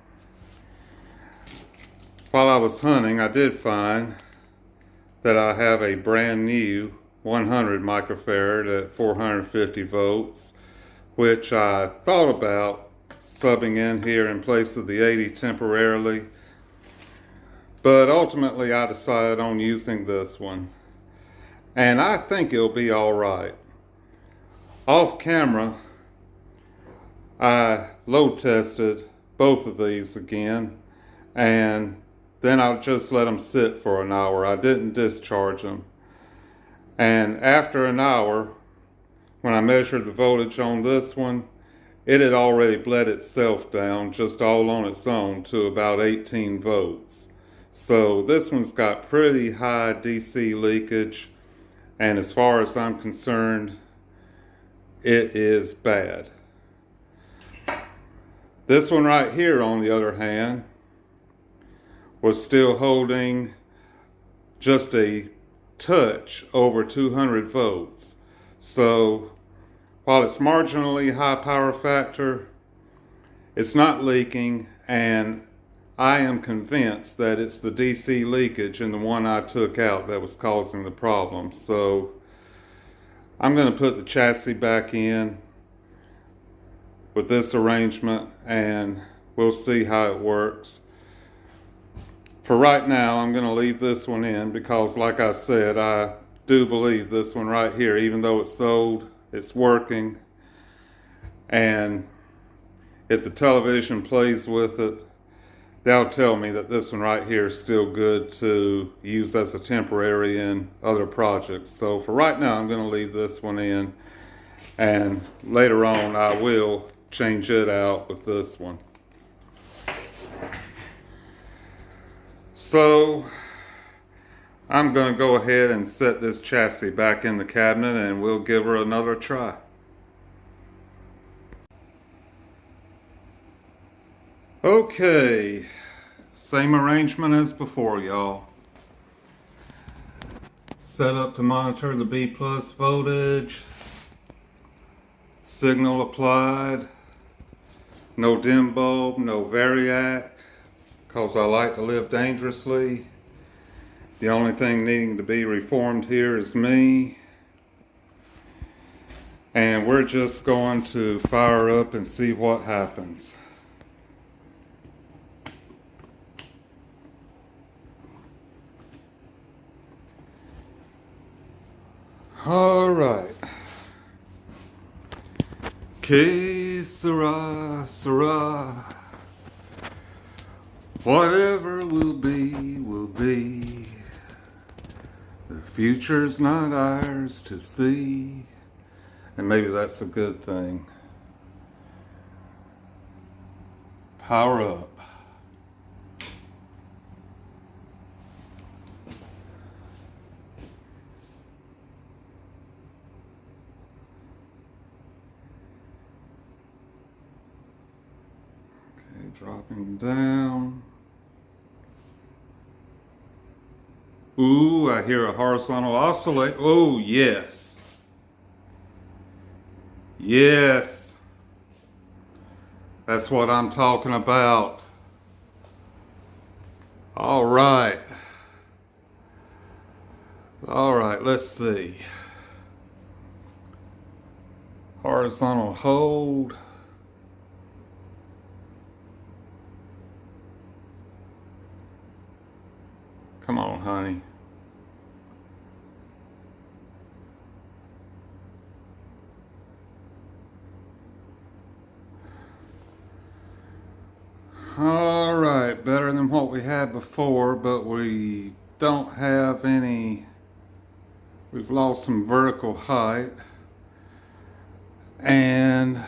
While I was hunting, I did find that I have a brand new 100 microfarad at 450 volts, which I thought about subbing in here in place of the 80 temporarily, but ultimately I decided on using this one, and I think it'll be all right. Off camera, I load tested both of these again, and then I just let them sit for an hour. I didn't discharge them. And after an hour, when I measured the voltage on this one, it had already bled itself down just all on its own to about 18 volts. So this one's got pretty high DC leakage, and as far as I'm concerned, it is bad. This one right here, on the other hand, was still holding just a touch over 200 volts. So while it's marginally high power factor, it's not leaking, and I am convinced that it's the DC leakage in the one I took out that was causing the problem. So I'm going to put the chassis back in with this arrangement, and we'll see how it works. For right now, I'm going to leave this one in because, like I said, I do believe this one right here, even though it's old, it's working. And if the television plays with it, they'll tell me that this one right here is still good to use as a temporary in other projects. So for right now, I'm going to leave this one in, and later on I will change it out with this one. So I'm going to go ahead and set this chassis back in the cabinet, and we'll give her another try. Okay, same arrangement as before, y'all. Set up to monitor the B+ voltage. Signal applied. No dim bulb, no variac, because I like to live dangerously. The only thing needing to be reformed here is me. And we're just going to fire up and see what happens. All right. Que sera, sera. Whatever will be, will be. The future's not ours to see. And maybe that's a good thing. Power up. Okay, dropping down. Ooh, I hear a horizontal oscillate. Oh, yes. Yes. That's what I'm talking about. All right. All right, let's see. Horizontal hold. Come on, honey. All right, better than what we had before, but we don't have any, we've lost some vertical height, and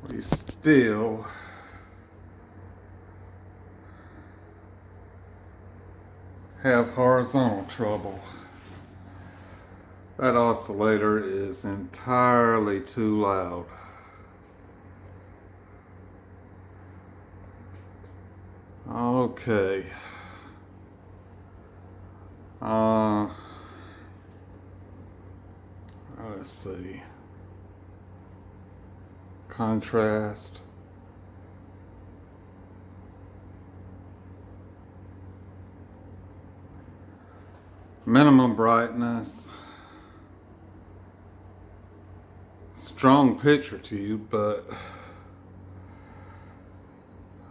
we still have horizontal trouble. That oscillator is entirely too loud. Okay. let's see. Contrast. Minimum brightness. Strong picture tube, but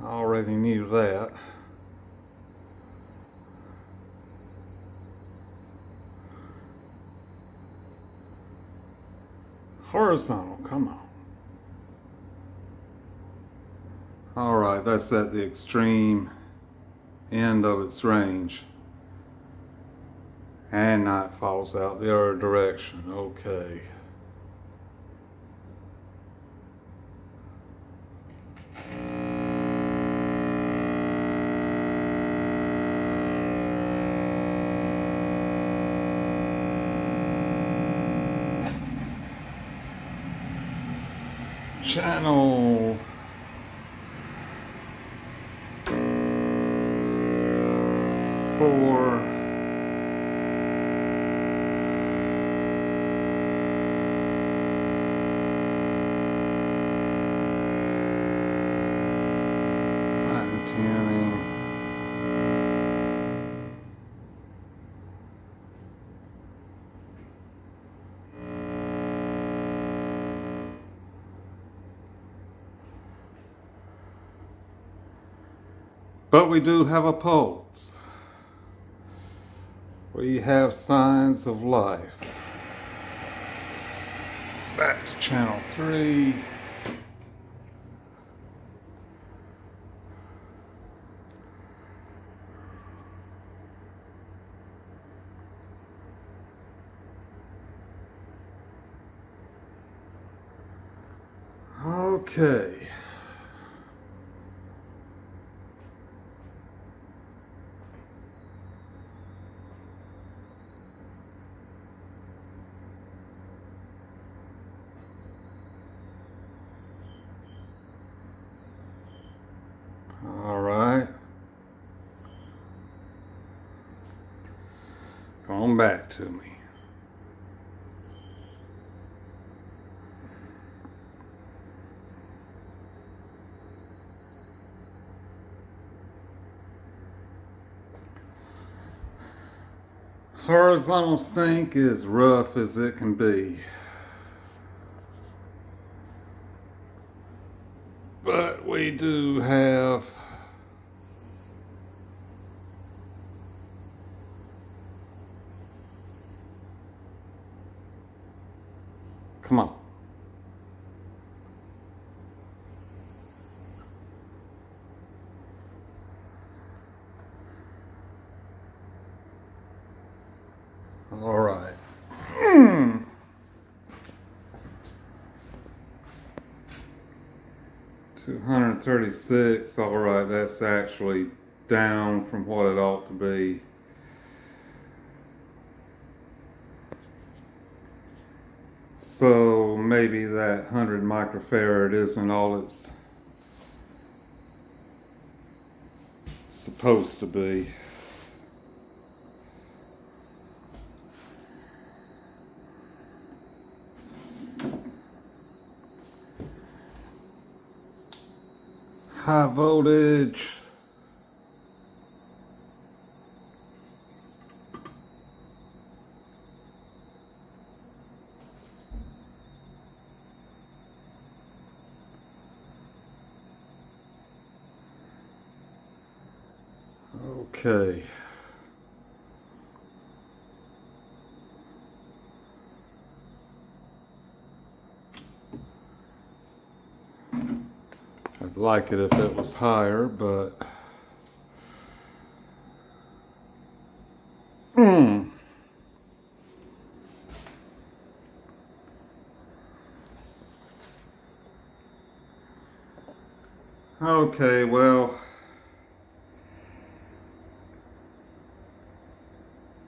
I already knew that. Horizontal, come on. Alright, that's at the extreme end of its range. And now it falls out the other direction. Okay. Channel 4. Fine-tuning. But we do have a pulse. We have signs of life. Back to channel 3. Okay. Come back to me. Horizontal sync is rough as it can be. But we do have come on. All right. 236. All right, that's actually down from what it ought to be. So maybe that 100 microfarad isn't all it's supposed to be. High voltage. Okay. I'd like it if it was higher, but okay, well,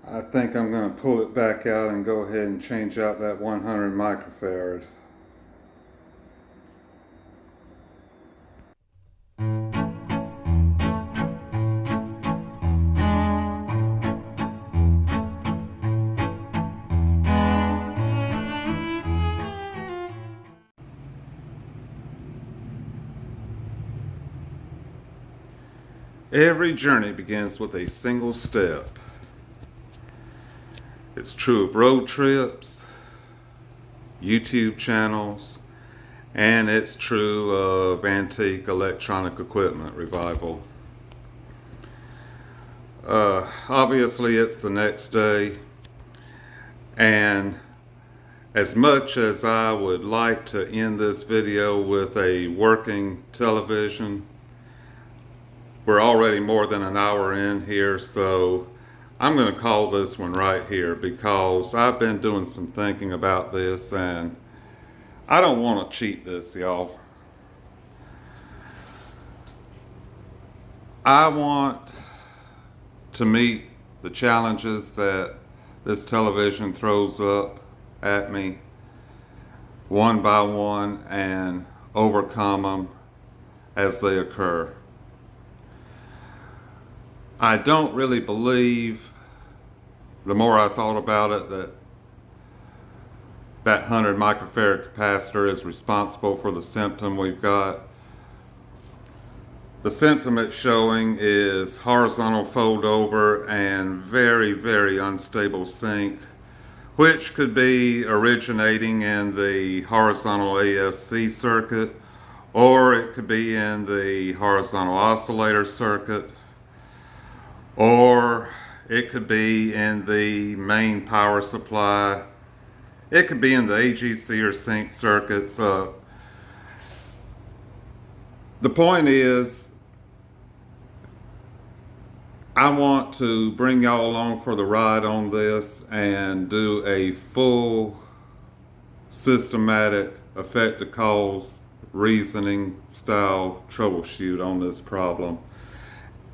I think I'm going to pull it back out and go ahead and change out that 100 microfarad. Every journey begins with a single step. It's true of road trips, YouTube channels, and it's true of antique electronic equipment revival. Obviously, it's the next day, and as much as I would like to end this video with a working television, we're already more than an hour in here, so I'm going to call this one right here because I've been doing some thinking about this and I don't want to cheat this, y'all. I want to meet the challenges that this television throws up at me one by one and overcome them as they occur. I don't really believe, the more I thought about it, that 100 microfarad capacitor is responsible for the symptom we've got. The symptom it's showing is horizontal foldover and very, very unstable sync, which could be originating in the horizontal AFC circuit, or it could be in the horizontal oscillator circuit, or it could be in the main power supply. It could be in the AGC or sync circuits. The point is, I want to bring y'all along for the ride on this and do a full systematic effective cause reasoning style troubleshoot on this problem.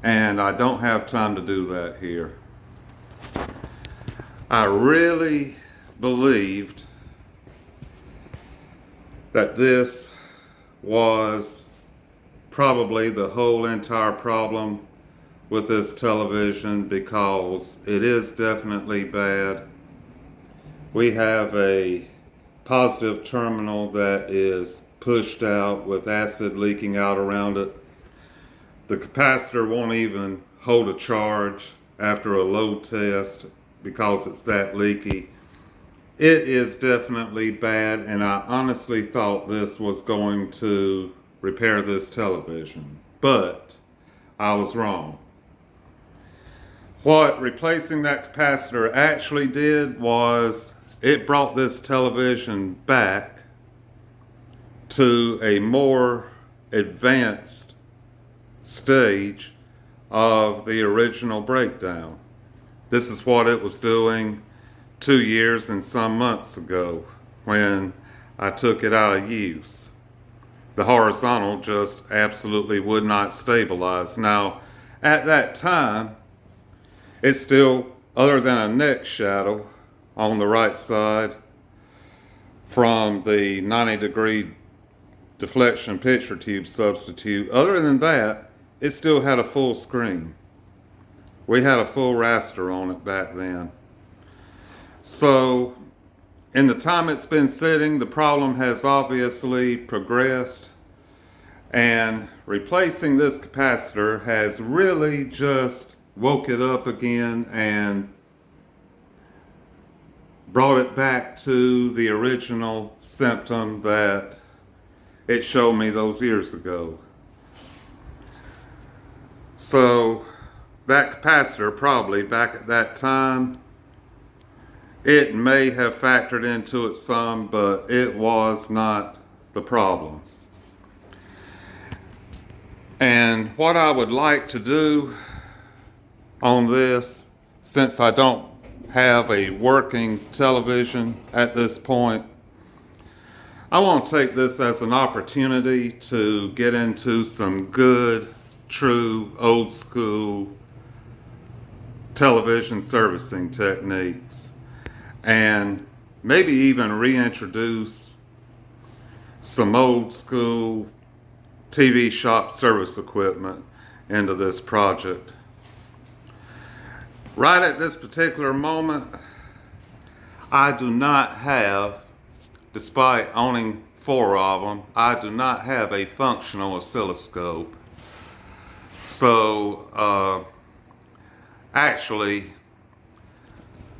And I don't have time to do that here. I really believed that this was probably the whole entire problem with this television because it is definitely bad. We have a positive terminal that is pushed out with acid leaking out around it. The capacitor won't even hold a charge after a load test because it's that leaky. It is definitely bad, and I honestly thought this was going to repair this television, but I was wrong. What replacing that capacitor actually did was it brought this television back to a more advanced stage of the original breakdown. This is what it was doing 2 years and some months ago when I took it out of use. The horizontal just absolutely would not stabilize. Now, at that time, it's still, other than a neck shadow on the right side from the 90-degree deflection picture tube substitute, other than that, it still had a full screen. We had a full raster on it back then. So, in the time it's been sitting, the problem has obviously progressed, and replacing this capacitor has really just woke it up again and brought it back to the original symptom that it showed me those years ago. So that capacitor probably back at that time, it may have factored into it some, but it was not the problem. And what I would like to do on this, since I don't have a working television at this point, I want to take this as an opportunity to get into some good, true, old school television servicing techniques and maybe even reintroduce some old school TV shop service equipment into this project. Right at this particular moment, I do not have, despite owning 4 of them, I do not have a functional oscilloscope. So actually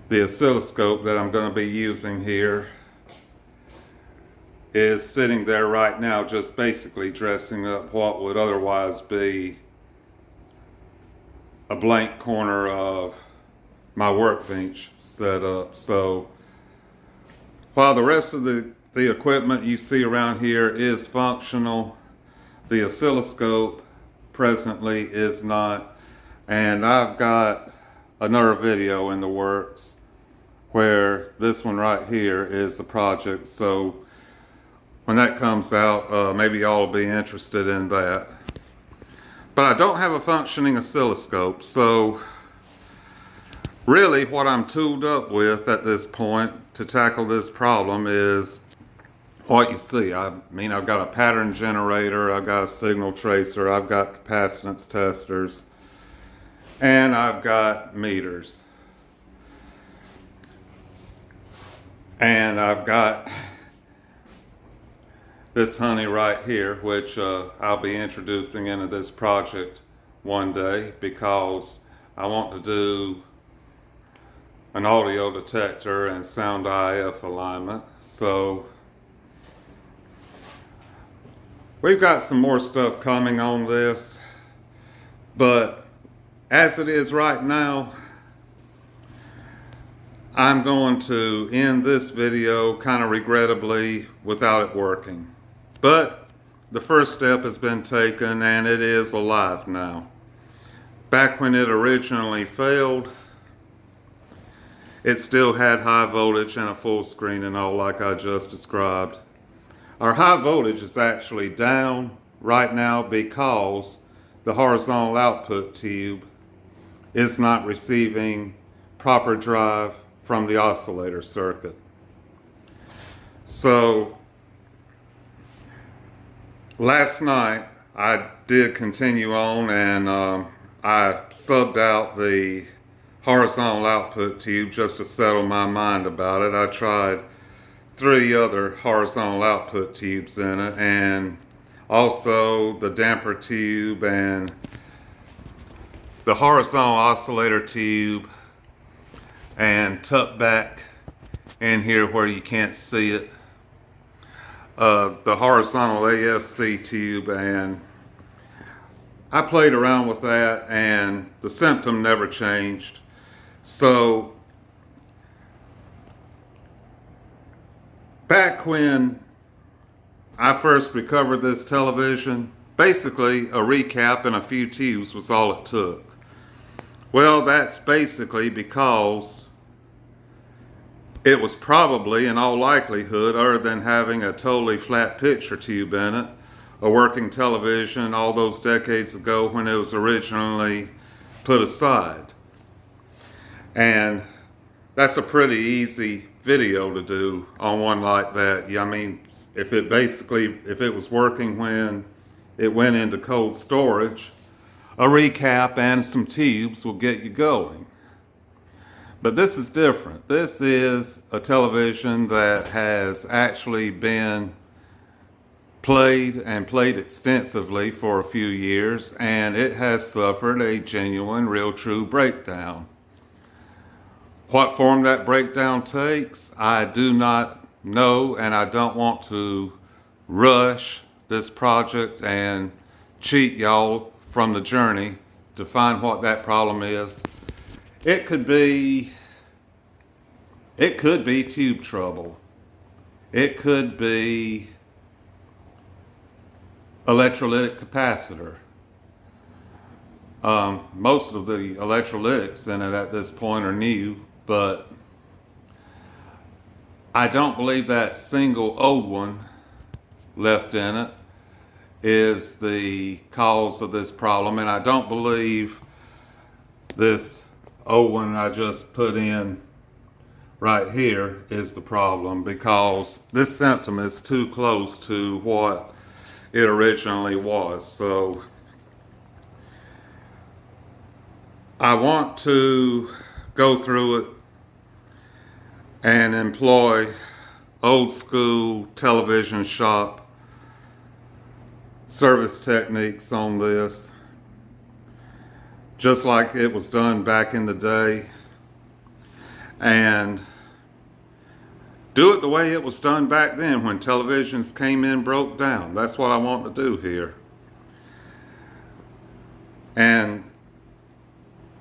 the oscilloscope that I'm going to be using here is sitting there right now, just basically dressing up what would otherwise be a blank corner of my workbench set up. So while the rest of the equipment you see around here is functional, the oscilloscope presently is not. And I've got another video in the works where this one right here is the project. So when that comes out, maybe y'all will be interested in that. But I don't have a functioning oscilloscope, so really what I'm tooled up with at this point to tackle this problem is what you see. I mean, I've got a pattern generator, I've got a signal tracer, I've got capacitance testers, and I've got meters. And I've got this honey right here, which I'll be introducing into this project one day because I want to do an audio detector and sound IF alignment. So we've got some more stuff coming on this, but as it is right now, I'm going to end this video kind of regrettably without it working. But the first step has been taken and it is alive now. Back when it originally failed, it still had high voltage and a full screen and all like I just described. Our high voltage is actually down right now because the horizontal output tube is not receiving proper drive from the oscillator circuit. So last night I did continue on and I subbed out the horizontal output tube just to settle my mind about it. I tried 3 other horizontal output tubes in it and also the damper tube and the horizontal oscillator tube, and tucked back in here where you can't see it, the horizontal AFC tube, and I played around with that and the symptom never changed. So back when I first recovered this television, basically a recap and a few tubes was all it took. Well, that's basically because it was probably, in all likelihood, other than having a totally flat picture tube in it, a working television all those decades ago when it was originally put aside. And that's a pretty easy video to do on one like that. I mean, if it was working when it went into cold storage, a recap and some tubes will get you going. But this is different. This is a television that has actually been played and played extensively for a few years, and it has suffered a genuine, real, true breakdown. What form that breakdown takes, I do not know, and I don't want to rush this project and cheat y'all from the journey to find what that problem is. It could be tube trouble. It could be electrolytic capacitor. Most of the electrolytics in it at this point are new, but I don't believe that single old one left in it is the cause of this problem, and I don't believe this old one I just put in right here is the problem, because this symptom is too close to what it originally was. So I want to go through it and employ old school television shop service techniques on this just like it was done back in the day, and do it the way it was done back then when televisions came in, broke down. That's what I want to do here. And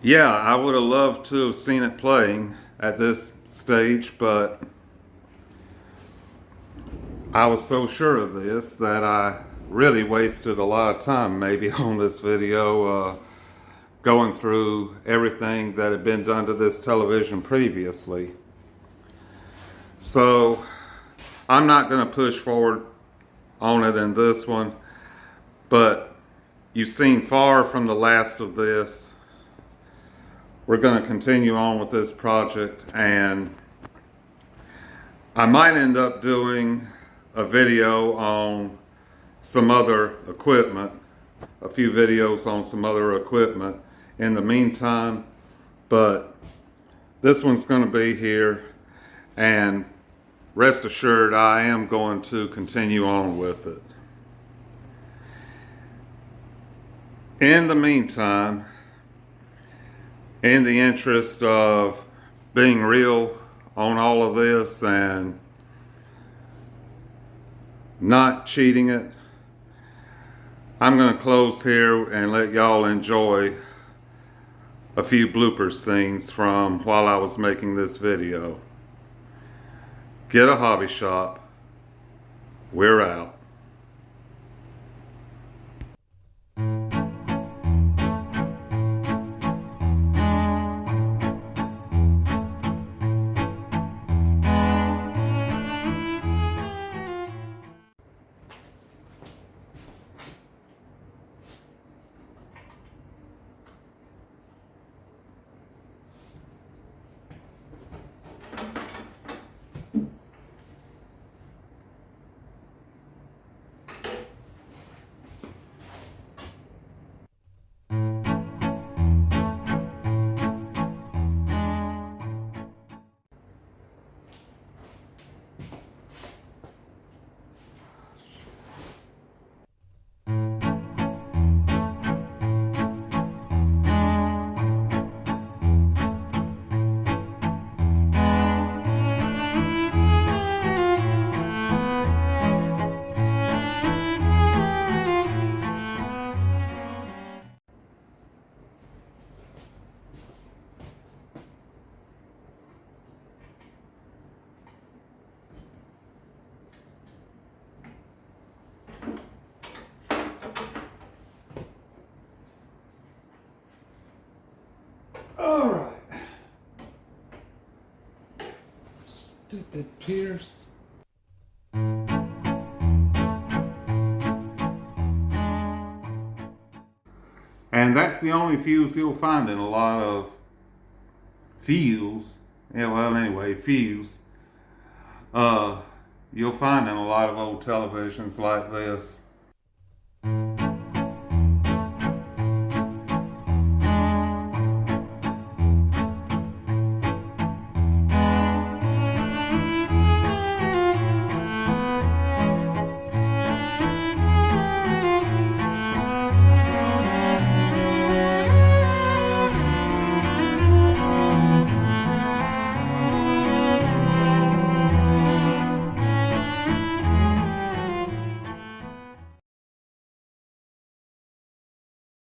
yeah, I would have loved to have seen it playing at this stage, but I was so sure of this that I really wasted a lot of time maybe on this video, going through everything that had been done to this television previously. So I'm not going to push forward on it in this one, but you've seen far from the last of this. We're going to continue on with this project, and I might end up doing a video on some other equipment, a few videos on some other equipment in the meantime, but this one's going to be here, and rest assured I am going to continue on with it. In the meantime, in the interest of being real on all of this and not cheating it, I'm going to close here and let y'all enjoy a few blooper scenes from while I was making this video. Get a hobby shop. We're out. All right. Stupid Pierce. And that's the only fuse you'll find in a lot of fuse. Yeah, well, anyway, fuse. You'll find in a lot of old televisions like this.